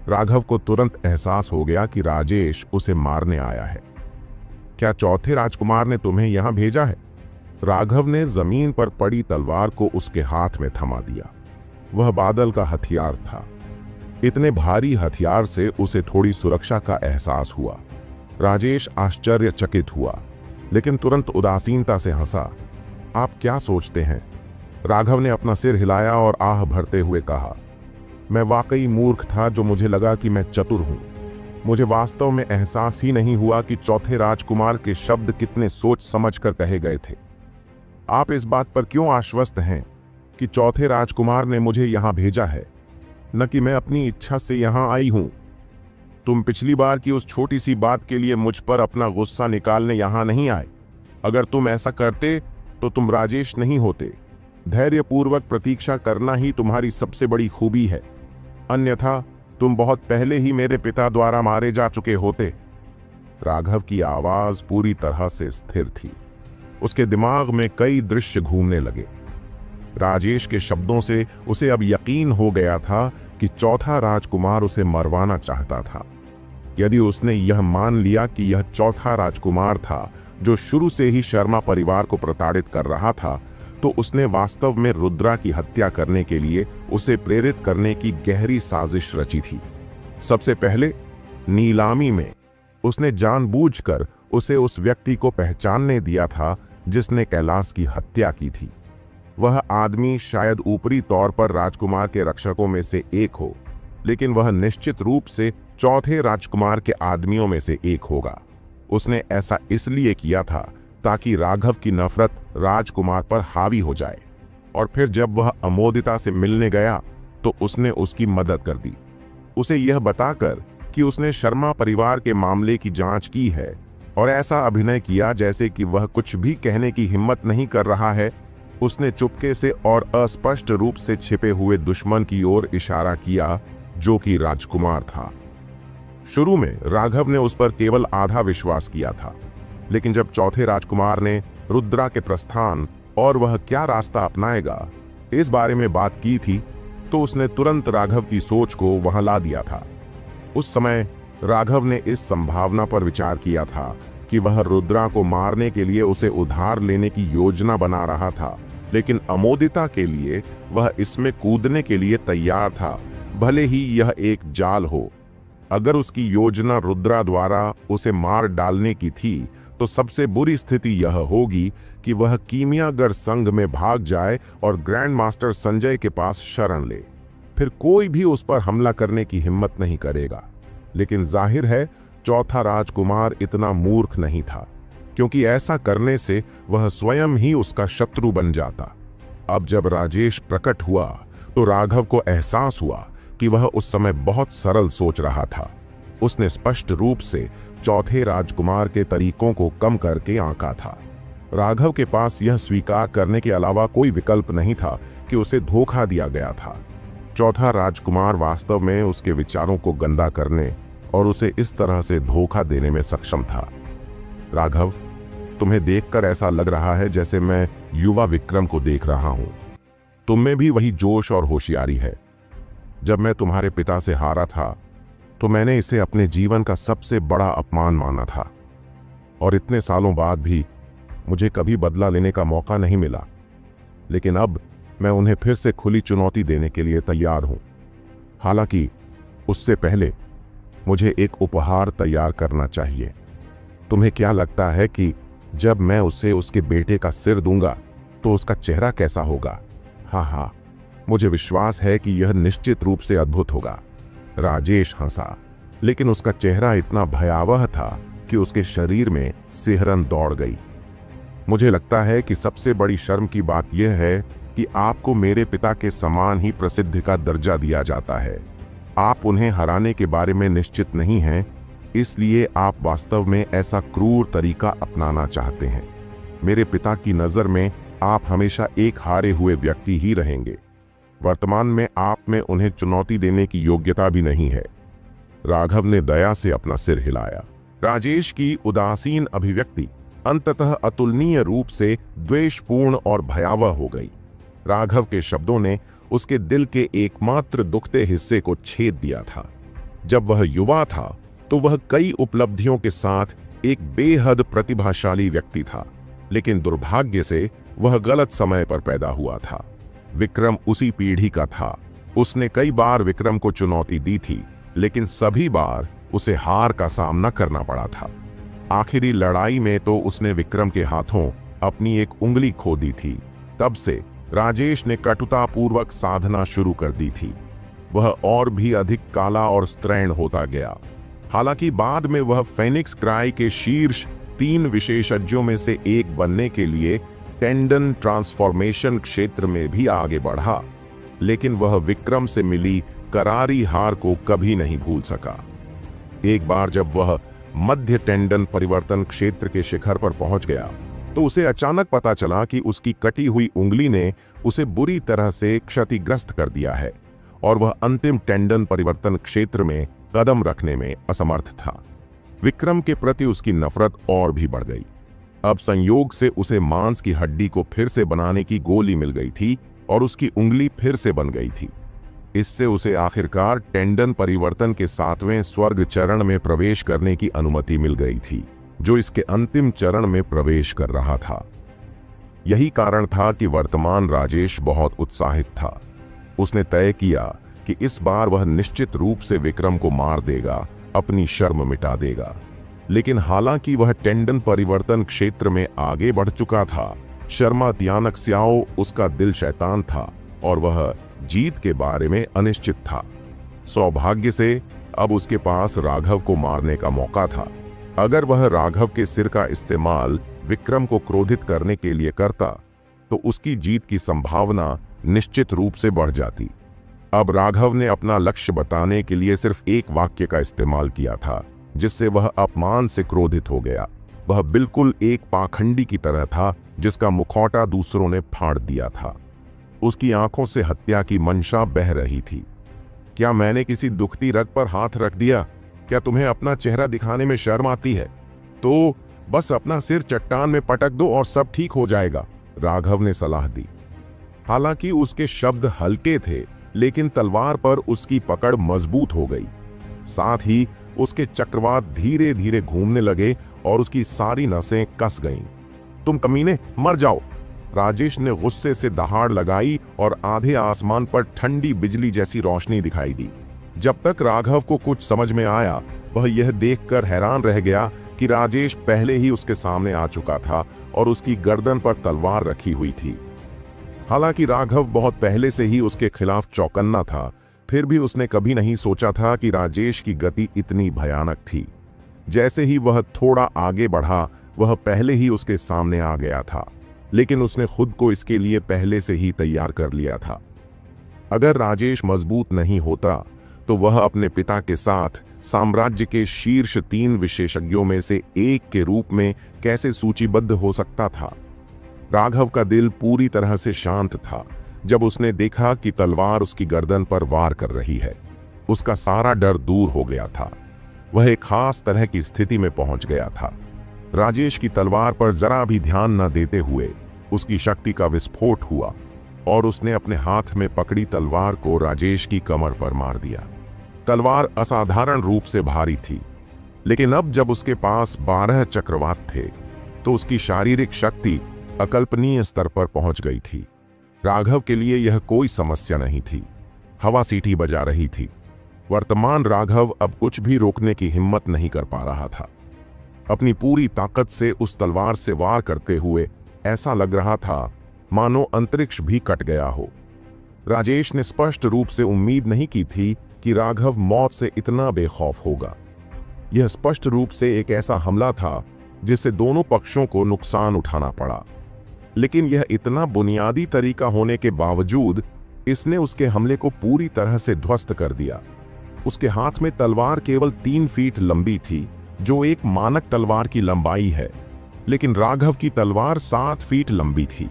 राघव को तुरंत एहसास हो गया कि राजेश उसे मारने आया है। क्या चौथे राजकुमार ने तुम्हें यहां भेजा है? राघव ने जमीन पर पड़ी तलवार को उसके हाथ में थमा दिया। वह बादल का हथियार था। इतने भारी हथियार से उसे थोड़ी सुरक्षा का एहसास हुआ। राजेश आश्चर्यचकित हुआ, लेकिन तुरंत उदासीनता से हंसा। आप क्या सोचते हैं? राघव ने अपना सिर हिलाया और आह भरते हुए कहा, मैं वाकई मूर्ख था जो मुझे लगा कि मैं चतुर हूं। मुझे वास्तव में एहसास ही नहीं हुआ कि चौथे राजकुमार के शब्द कितने सोच समझ कर कहे गए थे। आप इस बात पर क्यों आश्वस्त हैं कि चौथे राजकुमार ने मुझे यहां भेजा है, न कि मैं अपनी इच्छा से यहां आई हूं? तुम पिछली बार की उस छोटी सी बात के लिए मुझ पर अपना गुस्सा निकालने यहां नहीं आए। अगर तुम ऐसा करते तो तुम राजेश नहीं होते। धैर्यपूर्वक प्रतीक्षा करना ही तुम्हारी सबसे बड़ी खूबी है, अन्यथा तुम बहुत पहले ही मेरे पिता द्वारा मारे जा चुके होते। राघव की आवाज पूरी तरह से स्थिर थी। उसके दिमाग में कई दृश्य घूमने लगे। राजेश के शब्दों से उसे अब यकीन हो गया था कि चौथा राजकुमार उसे मरवाना चाहता था। यदि उसने यह मान लिया कि यह चौथा राजकुमार था जो शुरू से ही शर्मा परिवार को प्रताड़ित कर रहा था, तो उसने वास्तव में रुद्रा की हत्या करने के लिए उसे प्रेरित करने की गहरी साजिश रची थी। सबसे पहले नीलामी में उसने जानबूझकर उसे उस व्यक्ति को पहचानने दिया था जिसने कैलाश की हत्या की थी। वह आदमी शायद ऊपरी तौर पर राजकुमार के रक्षकों में से एक हो, लेकिन वह निश्चित रूप से चौथे राजकुमार के आदमियों में से एक होगा। उसने ऐसा इसलिए किया था ताकि राघव की नफरत राजकुमार पर हावी हो जाए, और फिर जब वह अमोदिता से मिलने गया तो उसने उसकी मदद कर दी। उसे यह बताकर कि उसने शर्मा परिवार के मामले की जांच की है और ऐसा अभिनय किया जैसे कि वह कुछ भी कहने की हिम्मत नहीं कर रहा है। उसने चुपके से और अस्पष्ट रूप से छिपे हुए दुश्मन की ओर इशारा किया जो कि राजकुमार था। शुरू में राघव ने उस पर केवल आधा विश्वास किया था, लेकिन जब चौथे राजकुमार ने रुद्रा के प्रस्थान और वह क्या रास्ता अपनाएगा इस बारे में बात की थी, तो उसने तुरंत राघव की सोच को वहां ला दिया था। उस समय राघव ने इस संभावना पर विचार किया था कि वह रुद्रा को मारने के लिए उसे उधार लेने की योजना बना रहा था, लेकिन अमोदिता के लिए वह इसमें कूदने के लिए तैयार था, भले ही यह एक जाल हो। अगर उसकी योजना रुद्रा द्वारा उसे मार डालने की थी, तो सबसे बुरी स्थिति यह होगी कि वह कीमियागर संघ में भाग जाए और ग्रैंड मास्टर संजय के पास शरण ले। फिर कोई भी उस पर हमला करने की हिम्मत नहीं करेगा। लेकिन जाहिर है चौथा राजकुमार इतना मूर्ख नहीं था, क्योंकि ऐसा करने से वह स्वयं ही उसका शत्रु बन जाता। अब जब राजेश प्रकट हुआ तो राघव को एहसास हुआ कि वह उस समय बहुत सरल सोच रहा था। उसने स्पष्ट रूप से चौथे राजकुमार के तरीकों को कम करके आंका था। राघव के पास यह स्वीकार करने के अलावा कोई विकल्प नहीं था कि उसे धोखा दिया गया था। चौथा राजकुमार वास्तव में उसके विचारों को गंदा करने और उसे इस तरह से धोखा देने में सक्षम था। राघव, तुम्हें देखकर ऐसा लग रहा है जैसे मैं युवा विक्रम को देख रहा हूं। तुम में भी वही जोश और होशियारी है। जब मैं तुम्हारे पिता से हारा था तो मैंने इसे अपने जीवन का सबसे बड़ा अपमान माना था, और इतने सालों बाद भी मुझे कभी बदला लेने का मौका नहीं मिला। लेकिन अब मैं उन्हें फिर से खुली चुनौती देने के लिए तैयार हूं। हालांकि उससे पहले मुझे एक उपहार तैयार करना चाहिए। तुम्हें क्या लगता है कि जब मैं उसे उसके बेटे का सिर दूंगा तो उसका चेहरा कैसा होगा? हाँ, मुझे विश्वास है कि यह निश्चित रूप से अद्भुत होगा। राजेश हंसा, लेकिन उसका चेहरा इतना भयावह था कि उसके शरीर में सिहरन दौड़ गई। मुझे लगता है कि सबसे बड़ी शर्म की बात यह है कि आपको मेरे पिता के समान ही प्रसिद्ध का दर्जा दिया जाता है। आप उन्हें हराने के बारे में निश्चित नहीं हैं, इसलिए आप वास्तव में ऐसा क्रूर तरीका अपनाना चाहते हैं। मेरे पिता की नज़र में आप हमेशा एक हारे हुए व्यक्ति ही रहेंगे। वर्तमान में आप में उन्हें चुनौती देने की योग्यता भी नहीं है। राघव ने दया से अपना सिर हिलाया। राजेश की उदासीन अभिव्यक्ति अंततः अतुलनीय रूप से द्वेषपूर्ण और भयावह हो गई। राघव के शब्दों ने उसके दिल के एकमात्र दुखते हिस्से को छेद दिया था। जब वह युवा था तो वह कई उपलब्धियों के साथ एक बेहद प्रतिभाशाली व्यक्ति था, लेकिन दुर्भाग्य से वह गलत समय पर पैदा हुआ था। विक्रम उसी पीढ़ी का था। उसने कई बार विक्रम को चुनौती दी थी, लेकिन सभी बार उसे हार का सामना करना पड़ा था। आखिरी लड़ाई में तो उसने विक्रम के हाथों अपनी एक उंगली खो दी थी। तब से राजेश ने कटुतापूर्वक साधना शुरू कर दी थी। वह और भी अधिक काला और स्त्रैण होता गया। हालांकि बाद में वह फेनिक्स क्राई के शीर्ष 3 विशेषज्ञों में से एक बनने के लिए टेंडन ट्रांसफॉर्मेशन क्षेत्र में भी आगे बढ़ा, लेकिन वह विक्रम से मिली करारी हार को कभी नहीं भूल सका। एक बार जब वह मध्य टेंडन परिवर्तन क्षेत्र के शिखर पर पहुंच गया तो उसे अचानक पता चला कि उसकी कटी हुई उंगली ने उसे बुरी तरह से क्षतिग्रस्त कर दिया है और वह अंतिम टेंडन परिवर्तन क्षेत्र में कदम रखने में असमर्थ था। विक्रम के प्रति उसकी नफरत और भी बढ़ गई। अब संयोग से उसे मांस की हड्डी को फिर से बनाने की गोली मिल गई थी और उसकी उंगली फिर से बन गई थी। इससे उसे आखिरकार टेंडन परिवर्तन के 7वें स्वर्ग चरण में प्रवेश करने की अनुमति मिल गई थी, जो इसके अंतिम चरण में प्रवेश कर रहा था। यही कारण था कि वर्तमान राजेश बहुत उत्साहित था। उसने तय किया कि इस बार वह निश्चित रूप से विक्रम को मार देगा, अपनी शर्म मिटा देगा। लेकिन हालांकि वह टेंडन परिवर्तन क्षेत्र में आगे बढ़ चुका था, शर्मा त्यानक स्याओ उसका दिल शैतान था और वह जीत के बारे में अनिश्चित था। सौभाग्य से अब उसके पास राघव को मारने का मौका था। अगर वह राघव के सिर का इस्तेमाल विक्रम को क्रोधित करने के लिए करता तो उसकी जीत की संभावना निश्चित रूप से बढ़ जाती। अब राघव ने अपना लक्ष्य बताने के लिए सिर्फ एक वाक्य का इस्तेमाल किया था, जिससे वह अपमान से क्रोधित हो गया। वह बिल्कुल एक पाखंडी की तरह था जिसका मुखौटा दूसरों ने फाड़ दिया था। उसकी आंखों से हत्या की मंशा बह रही थी। क्या मैंने किसी दुखती रग पर हाथ रख दिया? क्या तुम्हें अपना चेहरा दिखाने में शर्म आती है? तो बस अपना सिर चट्टान में पटक दो और सब ठीक हो जाएगा, राघव ने सलाह दी। हालांकि उसके शब्द हल्के थे, लेकिन तलवार पर उसकी पकड़ मजबूत हो गई। साथ ही उसके चक्रवात धीरे धीरे घूमने लगे और उसकी सारी नसें कस गईं। तुम कमीने, मर जाओ! राजेश ने गुस्से से दहाड़ लगाई और आधे आसमान पर ठंडी बिजली जैसी रोशनी दिखाई दी। जब तक राघव को कुछ समझ में आया, वह यह देखकर हैरान रह गया कि राजेश पहले ही उसके सामने आ चुका था और उसकी गर्दन पर तलवार रखी हुई थी। हालांकि राघव बहुत पहले से ही उसके खिलाफ चौकन्ना था, फिर भी उसने कभी नहीं सोचा था कि राजेश की गति इतनी भयानक थी। जैसे ही वह थोड़ा आगे बढ़ा, वह पहले ही उसके सामने आ गया था, लेकिन उसने खुद को इसके लिए पहले से ही तैयार कर लिया था। अगर राजेश मजबूत नहीं होता तो वह अपने पिता के साथ साम्राज्य के शीर्ष 3 विशेषज्ञों में से एक के रूप में कैसे सूचीबद्ध हो सकता था। राघव का दिल पूरी तरह से शांत था जब उसने देखा कि तलवार उसकी गर्दन पर वार कर रही है। उसका सारा डर दूर हो गया था। वह एक खास तरह की स्थिति में पहुंच गया था। राजेश की तलवार पर जरा भी ध्यान न देते हुए उसकी शक्ति का विस्फोट हुआ और उसने अपने हाथ में पकड़ी तलवार को राजेश की कमर पर मार दिया। तलवार असाधारण रूप से भारी थी, लेकिन अब जब उसके पास 12 चक्रवात थे तो उसकी शारीरिक शक्ति अकल्पनीय स्तर पर पहुंच गई थी। राघव के लिए यह कोई समस्या नहीं थी। हवा सीटी बजा रही थी। वर्तमान राघव अब कुछ भी रोकने की हिम्मत नहीं कर पा रहा था। अपनी पूरी ताकत से उस तलवार से वार करते हुए ऐसा लग रहा था मानो अंतरिक्ष भी कट गया हो। राजेश ने स्पष्ट रूप से उम्मीद नहीं की थी कि राघव मौत से इतना बेखौफ होगा। यह स्पष्ट रूप से एक ऐसा हमला था जिससे दोनों पक्षों को नुकसान उठाना पड़ा, लेकिन यह इतना बुनियादी तरीका होने के बावजूद इसने उसके हमले को पूरी तरह से ध्वस्त कर दिया। उसके हाथ में तलवार केवल 3 फीट लंबी थी, जो एक मानक तलवार की लंबाई है, लेकिन राघव की तलवार 7 फीट लंबी थी।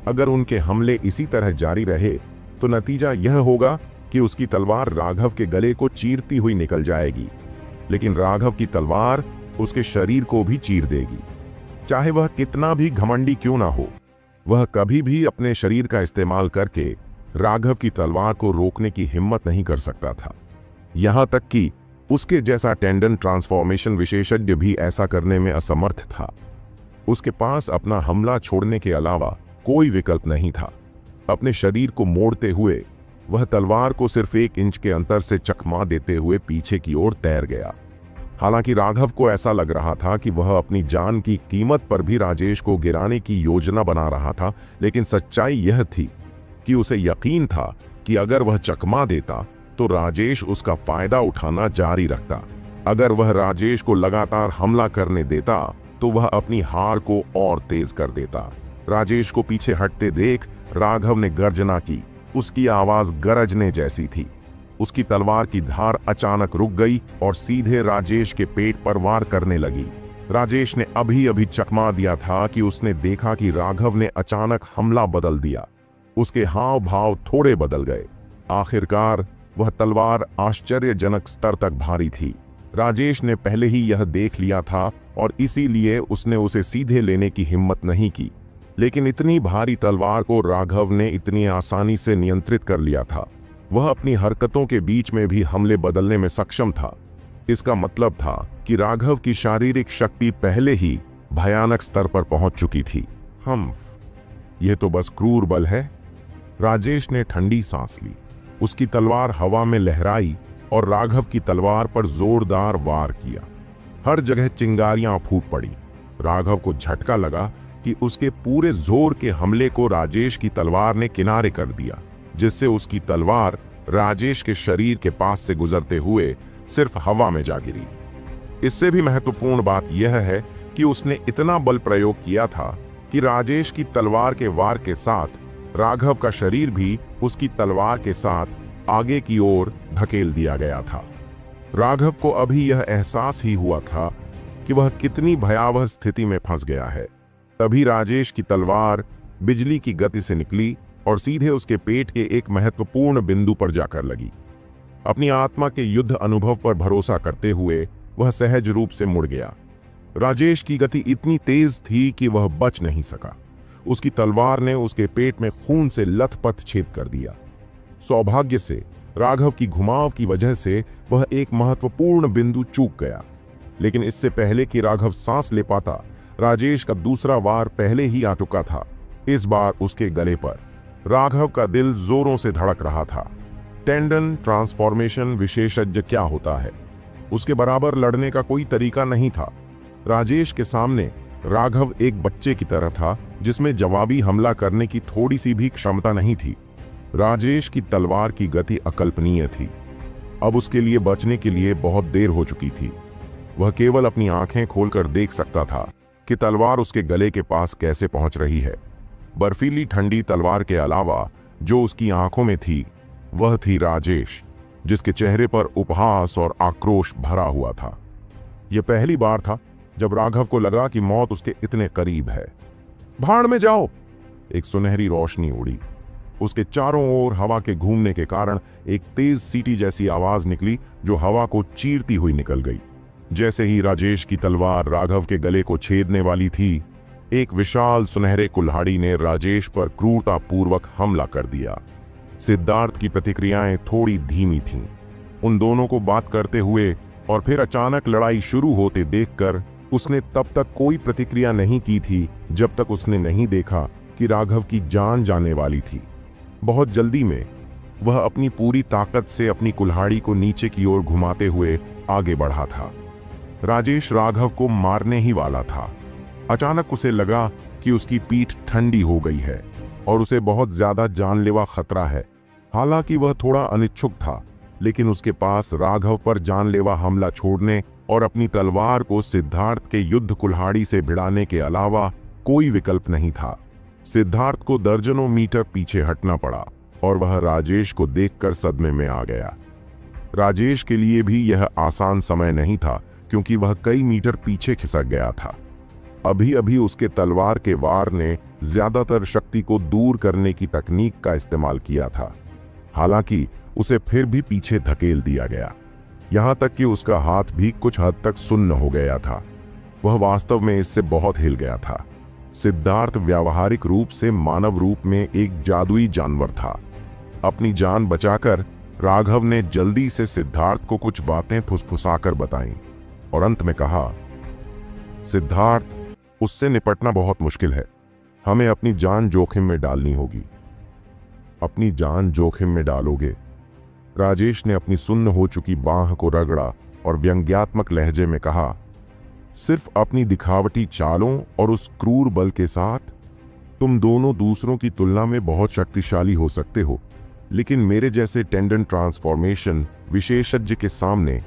अगर उनके हमले इसी तरह जारी रहे तो नतीजा यह होगा कि उसकी तलवार राघव के गले को चीरती हुई निकल जाएगी, लेकिन राघव की तलवार उसके शरीर को भी चीर देगी। चाहे वह कितना भी घमंडी क्यों ना हो, वह कभी भी अपने शरीर का इस्तेमाल करके राघव की तलवार को रोकने की हिम्मत नहीं कर सकता था। यहां तक कि उसके जैसा टेंडन ट्रांसफॉर्मेशन विशेषज्ञ भी ऐसा करने में असमर्थ था। उसके पास अपना हमला छोड़ने के अलावा कोई विकल्प नहीं था। अपने शरीर को मोड़ते हुए वह तलवार को सिर्फ 1 इंच के अंतर से चकमा देते हुए पीछे की ओर तैर गया। हालांकि राघव को ऐसा लग रहा था कि वह अपनी जान की कीमत पर भी राजेश को गिराने की योजना बना रहा था, लेकिन सच्चाई यह थी कि उसे यकीन था कि अगर वह चकमा देता तो राजेश उसका फायदा उठाना जारी रखता। अगर वह राजेश को लगातार हमला करने देता तो वह अपनी हार को और तेज कर देता। राजेश को पीछे हटते देख राघव ने गर्जना की। उसकी आवाज गरजने जैसी थी। उसकी तलवार की धार अचानक रुक गई और सीधे राजेश के पेट पर वार करने लगी। राजेश ने अभी अभी चकमा दिया था कि उसने देखा कि राघव ने अचानक हमला बदल दिया। उसके हाव भाव थोड़े बदल गए। आखिरकार वह तलवार आश्चर्यजनक स्तर तक भारी थी। राजेश ने पहले ही यह देख लिया था और इसीलिए उसने उसे सीधे लेने की हिम्मत नहीं की, लेकिन इतनी भारी तलवार को राघव ने इतनी आसानी से नियंत्रित कर लिया था। वह अपनी हरकतों के बीच में भी हमले बदलने में सक्षम था। इसका मतलब था कि राघव की शारीरिक शक्ति पहले ही भयानक स्तर पर पहुंच चुकी थी। यह तो बस क्रूर बल है। राजेश ने ठंडी सांस ली। उसकी तलवार हवा में लहराई और राघव की तलवार पर जोरदार वार किया। हर जगह चिंगारियां फूट पड़ी। राघव को झटका लगा कि उसके पूरे जोर के हमले को राजेश की तलवार ने किनारे कर दिया, जिससे उसकी तलवार राजेश के शरीर के पास से गुजरते हुए सिर्फ हवा में जा गिरी। इससे भी महत्वपूर्ण बात यह है कि उसने इतना बल प्रयोग किया था कि राजेश की तलवार के वार के साथ राघव का शरीर भी उसकी तलवार के साथ आगे की ओर धकेल दिया गया था। राघव को अभी यह एहसास ही हुआ था कि वह कितनी भयावह स्थिति में फंस गया है। तभी राजेश की तलवार बिजली की गति से निकली और सीधे उसके पेट के एक महत्वपूर्ण बिंदु पर जाकर लगी। अपनी आत्मा के युद्ध अनुभव पर भरोसा करते हुए वह सहज रूप से मुड़ गया। राजेश की गति इतनी तेज थी कि वह बच नहीं सका। उसकी तलवार ने उसके पेट में खून से लथपथ छेद कर दिया। सौभाग्य से राघव की घुमाव की वजह से वह एक महत्वपूर्ण बिंदु चूक गया, लेकिन इससे पहले कि राघव सांस ले पाता, राजेश का दूसरा वार पहले ही आ चुका था। इस बार उसके गले पर। राघव का दिल जोरों से धड़क रहा था। टेंडन ट्रांसफॉर्मेशन विशेषज्ञ क्या होता है, उसके बराबर लड़ने का कोई तरीका नहीं था। राजेश के सामने राघव एक बच्चे की तरह था जिसमें जवाबी हमला करने की थोड़ी सी भी क्षमता नहीं थी। राजेश की तलवार की गति अकल्पनीय थी। अब उसके लिए बचने के लिए बहुत देर हो चुकी थी। वह केवल अपनी आंखें खोलकर देख सकता था कि तलवार उसके गले के पास कैसे पहुंच रही है। बर्फीली ठंडी तलवार के अलावा जो उसकी आंखों में थी वह थी राजेश, जिसके चेहरे पर उपहास और आक्रोश भरा हुआ था। यह पहली बार था जब राघव को लगा कि मौत उसके इतने करीब है। भाड़ में जाओ! एक सुनहरी रोशनी उड़ी। उसके चारों ओर हवा के घूमने के कारण एक तेज सीटी जैसी आवाज निकली जो हवा को चीरती हुई निकल गई। जैसे ही राजेश की तलवार राघव के गले को छेदने वाली थी, एक विशाल सुनहरे कुल्हाड़ी ने राजेश पर क्रूरतापूर्वक हमला कर दिया। सिद्धार्थ की प्रतिक्रियाएं थोड़ी धीमी थीं। उन दोनों को बात करते हुए और फिर अचानक लड़ाई शुरू होते देखकर उसने तब तक कोई प्रतिक्रिया नहीं की थी जब तक उसने नहीं देखा कि राघव की जान जाने वाली थी। बहुत जल्दी में वह अपनी पूरी ताकत से अपनी कुल्हाड़ी को नीचे की ओर घुमाते हुए आगे बढ़ा था। राजेश राघव को मारने ही वाला था। अचानक उसे लगा कि उसकी पीठ ठंडी हो गई है और उसे बहुत ज्यादा जानलेवा खतरा है। हालांकि वह थोड़ा अनिच्छुक था, लेकिन उसके पास राघव पर जानलेवा हमला छोड़ने और अपनी तलवार को सिद्धार्थ के युद्ध कुल्हाड़ी से भिड़ाने के अलावा कोई विकल्प नहीं था। सिद्धार्थ को दर्जनों मीटर पीछे हटना पड़ा और वह राजेश को देखकर सदमे में आ गया। राजेश के लिए भी यह आसान समय नहीं था, क्योंकि वह कई मीटर पीछे खिसक गया था। अभी अभी उसके तलवार के वार ने ज्यादातर शक्ति को दूर करने की तकनीक का इस्तेमाल किया था। हालांकि उसे फिर भी पीछे धकेल दिया गया, यहां तक कि उसका हाथ भी कुछ हद तक सुन्न हो गया था। वह वास्तव में इससे बहुत हिल गया था। सिद्धार्थ व्यावहारिक रूप से मानव रूप में एक जादुई जानवर था। अपनी जान बचाकर राघव ने जल्दी से सिद्धार्थ को कुछ बातें फुसफुसाकर बताईं और अंत में कहा, सिद्धार्थ, उससे निपटना बहुत मुश्किल है। हमें अपनी जान जोखिम में डालनी होगी। अपनी जान जोखिम में डालोगे? राजेश ने अपनी सुन्न हो चुकी बांह को रगड़ा और व्यंग्यात्मक लहजे में कहा, सिर्फ अपनी दिखावटी चालों और उस क्रूर बल के साथ तुम दोनों दूसरों की तुलना में बहुत शक्तिशाली हो सकते हो, लेकिन मेरे जैसे टेंडन ट्रांसफॉर्मेशन विशेषज्ञ के सामने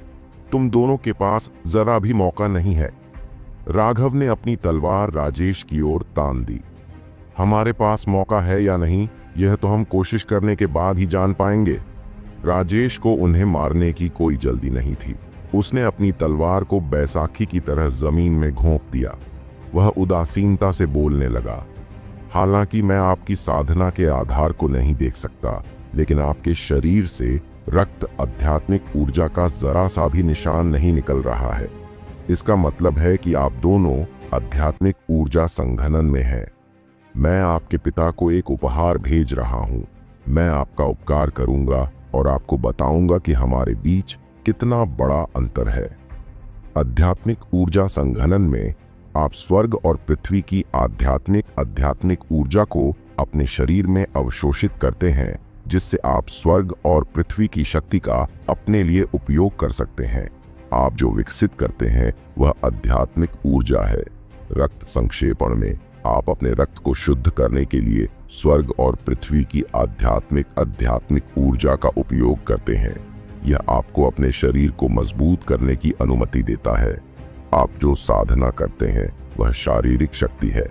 तुम दोनों के पास जरा भी मौका नहीं है। राघव ने अपनी तलवार राजेश की ओर तान दी। हमारे पास मौका है या नहीं, यह तो हम कोशिश करने के बाद ही जान पाएंगे। राजेश को उन्हें मारने की कोई जल्दी नहीं थी। उसने अपनी तलवार को बैसाखी की तरह जमीन में घोंप दिया। वह उदासीनता से बोलने लगा, हालांकि मैं आपकी साधना के आधार को नहीं देख सकता, लेकिन आपके शरीर से रक्त आध्यात्मिक ऊर्जा का जरा सा भी निशान नहीं निकल रहा है। इसका मतलब है कि आप दोनों आध्यात्मिक ऊर्जा संघनन में हैं। मैं आपके पिता को एक उपहार भेज रहा हूं। मैं आपका उपकार करूंगा और आपको बताऊंगा कि हमारे बीच कितना बड़ा अंतर है। आध्यात्मिक ऊर्जा संघनन में आप स्वर्ग और पृथ्वी की आध्यात्मिक ऊर्जा को अपने शरीर में अवशोषित करते हैं, जिससे आप स्वर्ग और पृथ्वी की शक्ति का अपने लिए उपयोग कर सकते हैं। आप जो विकसित करते हैं वह आध्यात्मिक ऊर्जा है। रक्त संक्षेपण में आप अपने रक्त को शुद्ध करने के लिए स्वर्ग और पृथ्वी की आध्यात्मिक ऊर्जा का उपयोग करते हैं। यह आपको अपने शरीर को मजबूत करने की अनुमति देता है। आप जो साधना करते हैं वह शारीरिक शक्ति है।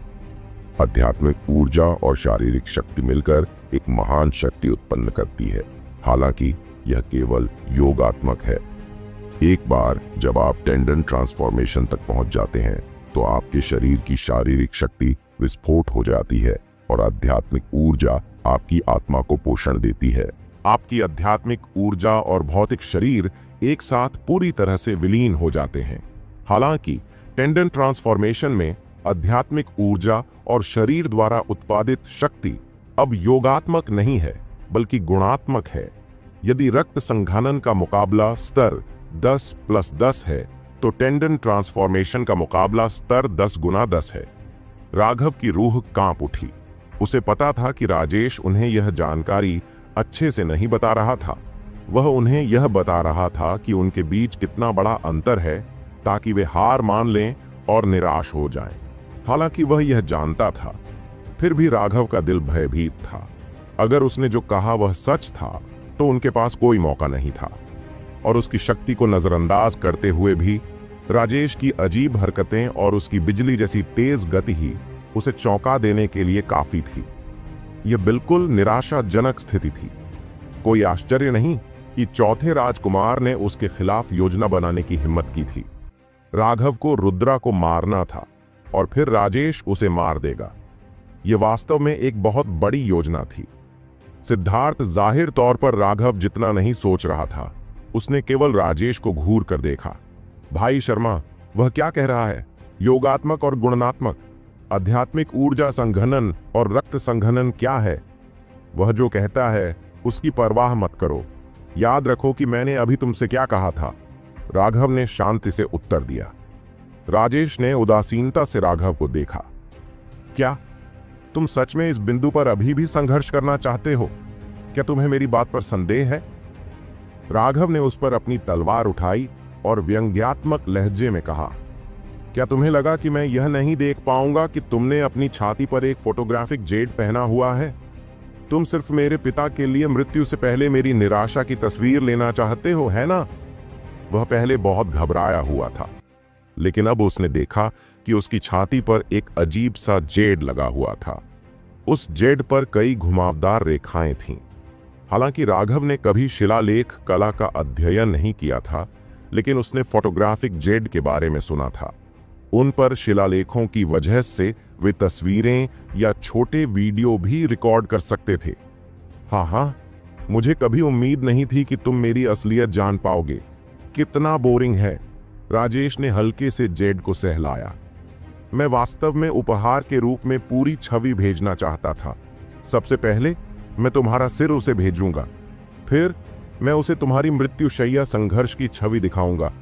आध्यात्मिक ऊर्जा और शारीरिक शक्ति मिलकर एक महान शक्ति उत्पन्न करती है। हालांकि यह केवल योगात्मक है। एक बार जब आप टेंडन ट्रांसफॉर्मेशन तक पहुंच जाते हैं तो आपके शरीर की शारीरिक शक्ति विस्फोट हो जाती है और आध्यात्मिक ऊर्जा आपकी आत्मा को पोषण देती है। आपकी आध्यात्मिक ऊर्जा और भौतिक शरीर एक साथ पूरी तरह से विलीन हो जाते हैं। हालांकि टेंडन ट्रांसफॉर्मेशन में आध्यात्मिक ऊर्जा और शरीर द्वारा उत्पादित शक्ति अब योगात्मक नहीं है, बल्कि गुणात्मक है। यदि रक्त संघनन का मुकाबला स्तर 10+10 है, तो टेंडन ट्रांसफॉर्मेशन का मुकाबला स्तर 10 गुना 10 है। राघव की रूह कांप उठी। उसे पता था कि राजेश उन्हें यह जानकारी अच्छे से नहीं बता रहा था। वह उन्हें यह बता रहा था कि उनके बीच कितना बड़ा अंतर है, ताकि वे हार मान लें और निराश हो जाएं। हालांकि वह यह जानता था, फिर भी राघव का दिल भयभीत था। अगर उसने जो कहा वह सच था, तो उनके पास कोई मौका नहीं था। और उसकी शक्ति को नजरअंदाज करते हुए भी राजेश की अजीब हरकतें और उसकी बिजली जैसी तेज गति ही उसे चौंका देने के लिए काफी थी। यह बिल्कुल निराशाजनक स्थिति थी। कोई आश्चर्य नहीं कि चौथे राजकुमार ने उसके खिलाफ योजना बनाने की हिम्मत की थी। राघव को रुद्रा को मारना था और फिर राजेश उसे मार देगा। यह वास्तव में एक बहुत बड़ी योजना थी। सिद्धार्थ जाहिर तौर पर राघव जितना नहीं सोच रहा था। उसने केवल राजेश को घूर कर देखा। भाई शर्मा, वह क्या कह रहा है? योगात्मक और गुणात्मक, आध्यात्मिक ऊर्जा संघनन और रक्त संघनन क्या है? वह जो कहता है उसकी परवाह मत करो। याद रखो कि मैंने अभी तुमसे क्या कहा था। राघव ने शांति से उत्तर दिया। राजेश ने उदासीनता से राघव को देखा। क्या तुम सच में इस बिंदु पर अभी भी संघर्ष करना चाहते हो? क्या तुम्हें मेरी बात पर संदेह है? राघव ने उस पर अपनी तलवार उठाई और व्यंग्यात्मक लहजे में कहा, क्या तुम्हें लगा कि मैं यह नहीं देख पाऊंगा कि तुमने अपनी छाती पर एक फोटोग्राफिक जेड पहना हुआ है? तुम सिर्फ मेरे पिता के लिए मृत्यु से पहले मेरी निराशा की तस्वीर लेना चाहते हो, है ना? वह पहले बहुत घबराया हुआ था, लेकिन अब उसने देखा कि उसकी छाती पर एक अजीब सा जेड लगा हुआ था। उस जेड पर कई घुमावदार रेखाएं थीं। हालांकि राघव ने कभी शिलालेख कला का अध्ययन नहीं किया था, लेकिन उसने फोटोग्राफिक जेड के बारे में सुना था। उन पर शिलालेखों की वजह से वे तस्वीरें या छोटे वीडियो भी रिकॉर्ड कर सकते थे। हाँ, मुझे कभी उम्मीद नहीं थी कि तुम मेरी असलियत जान पाओगे। कितना बोरिंग है। राजेश ने हल्के से जेड को सहलाया। मैं वास्तव में उपहार के रूप में पूरी छवि भेजना चाहता था। सबसे पहले मैं तुम्हारा सिर उसे भेजूंगा, फिर मैं उसे तुम्हारी मृत्युशैया संघर्ष की छवि दिखाऊंगा।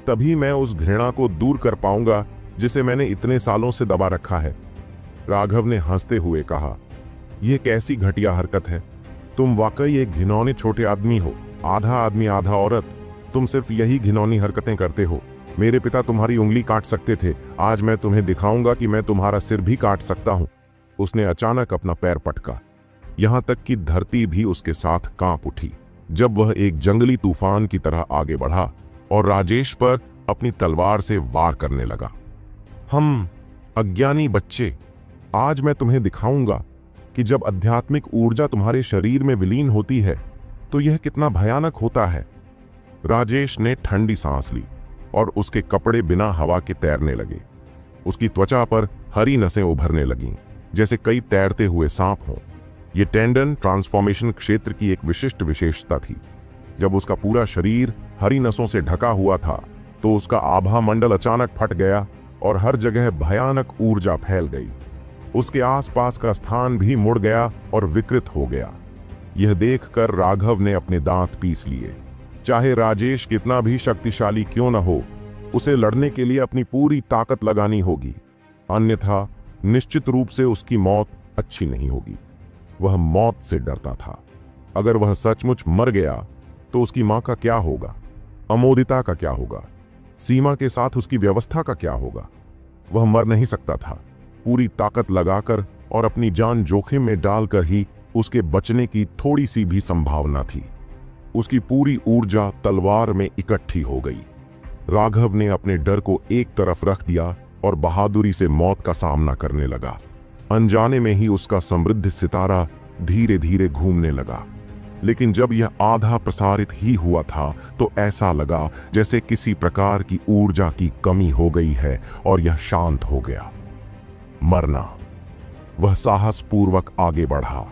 तभी मैं उस घृणा को दूर कर पाऊंगा जिसे मैंने इतने सालों से दबा रखा है। राघव ने हंसते हुए कहा, यह कैसी घटिया हरकत है। तुम वाकई एक घिनौने छोटे आदमी हो, आधा आदमी आधा औरत। तुम सिर्फ यही घिनौनी हरकतें करते हो। मेरे पिता तुम्हारी उंगली काट सकते थे, आज मैं तुम्हें दिखाऊंगा कि मैं तुम्हारा सिर भी काट सकता हूं। उसने अचानक अपना पैर पटका, यहां तक कि धरती भी उसके साथ कांप उठी जब वह एक जंगली तूफान की तरह आगे बढ़ा और राजेश पर अपनी तलवार से वार करने लगा। हम अज्ञानी बच्चे, आज मैं तुम्हें दिखाऊंगा कि जब आध्यात्मिक ऊर्जा तुम्हारे शरीर में विलीन होती है तो यह कितना भयानक होता है। राजेश ने ठंडी सांस ली और उसके कपड़े बिना हवा के तैरने लगे। उसकी त्वचा पर हरी नसें उभरने लगीं, जैसे कई तैरते हुए सांप हों। यह टेंडन ट्रांसफॉर्मेशन क्षेत्र की एक विशिष्ट विशेषता थी। जब उसका पूरा शरीर हरी नसों से ढका हुआ था तो उसका आभा मंडल अचानक फट गया और हर जगह भयानक ऊर्जा फैल गई। उसके आसपास का स्थान भी मुड़ गया और विकृत हो गया। यह देखकर राघव ने अपने दांत पीस लिए। चाहे राजेश कितना भी शक्तिशाली क्यों न हो, उसे लड़ने के लिए अपनी पूरी ताकत लगानी होगी, अन्यथा निश्चित रूप से उसकी मौत अच्छी नहीं होगी। वह मौत से डरता था। अगर वह सचमुच मर गया तो उसकी मां का क्या होगा, अमोदिता का क्या होगा, सीमा के साथ उसकी व्यवस्था का क्या होगा? वह मर नहीं सकता था। पूरी ताकत लगाकर और अपनी जान जोखिम में डालकर ही उसके बचने की थोड़ी सी भी संभावना थी। उसकी पूरी ऊर्जा तलवार में इकट्ठी हो गई। राघव ने अपने डर को एक तरफ रख दिया और बहादुरी से मौत का सामना करने लगा। अनजाने में ही उसका समृद्ध सितारा धीरे धीरे घूमने लगा, लेकिन जब यह आधा प्रसारित ही हुआ था तो ऐसा लगा जैसे किसी प्रकार की ऊर्जा की कमी हो गई है और यह शांत हो गया। मरना। वह साहसपूर्वक आगे बढ़ा।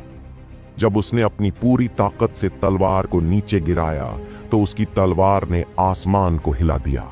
जब उसने अपनी पूरी ताकत से तलवार को नीचे गिराया तो उसकी तलवार ने आसमान को हिला दिया।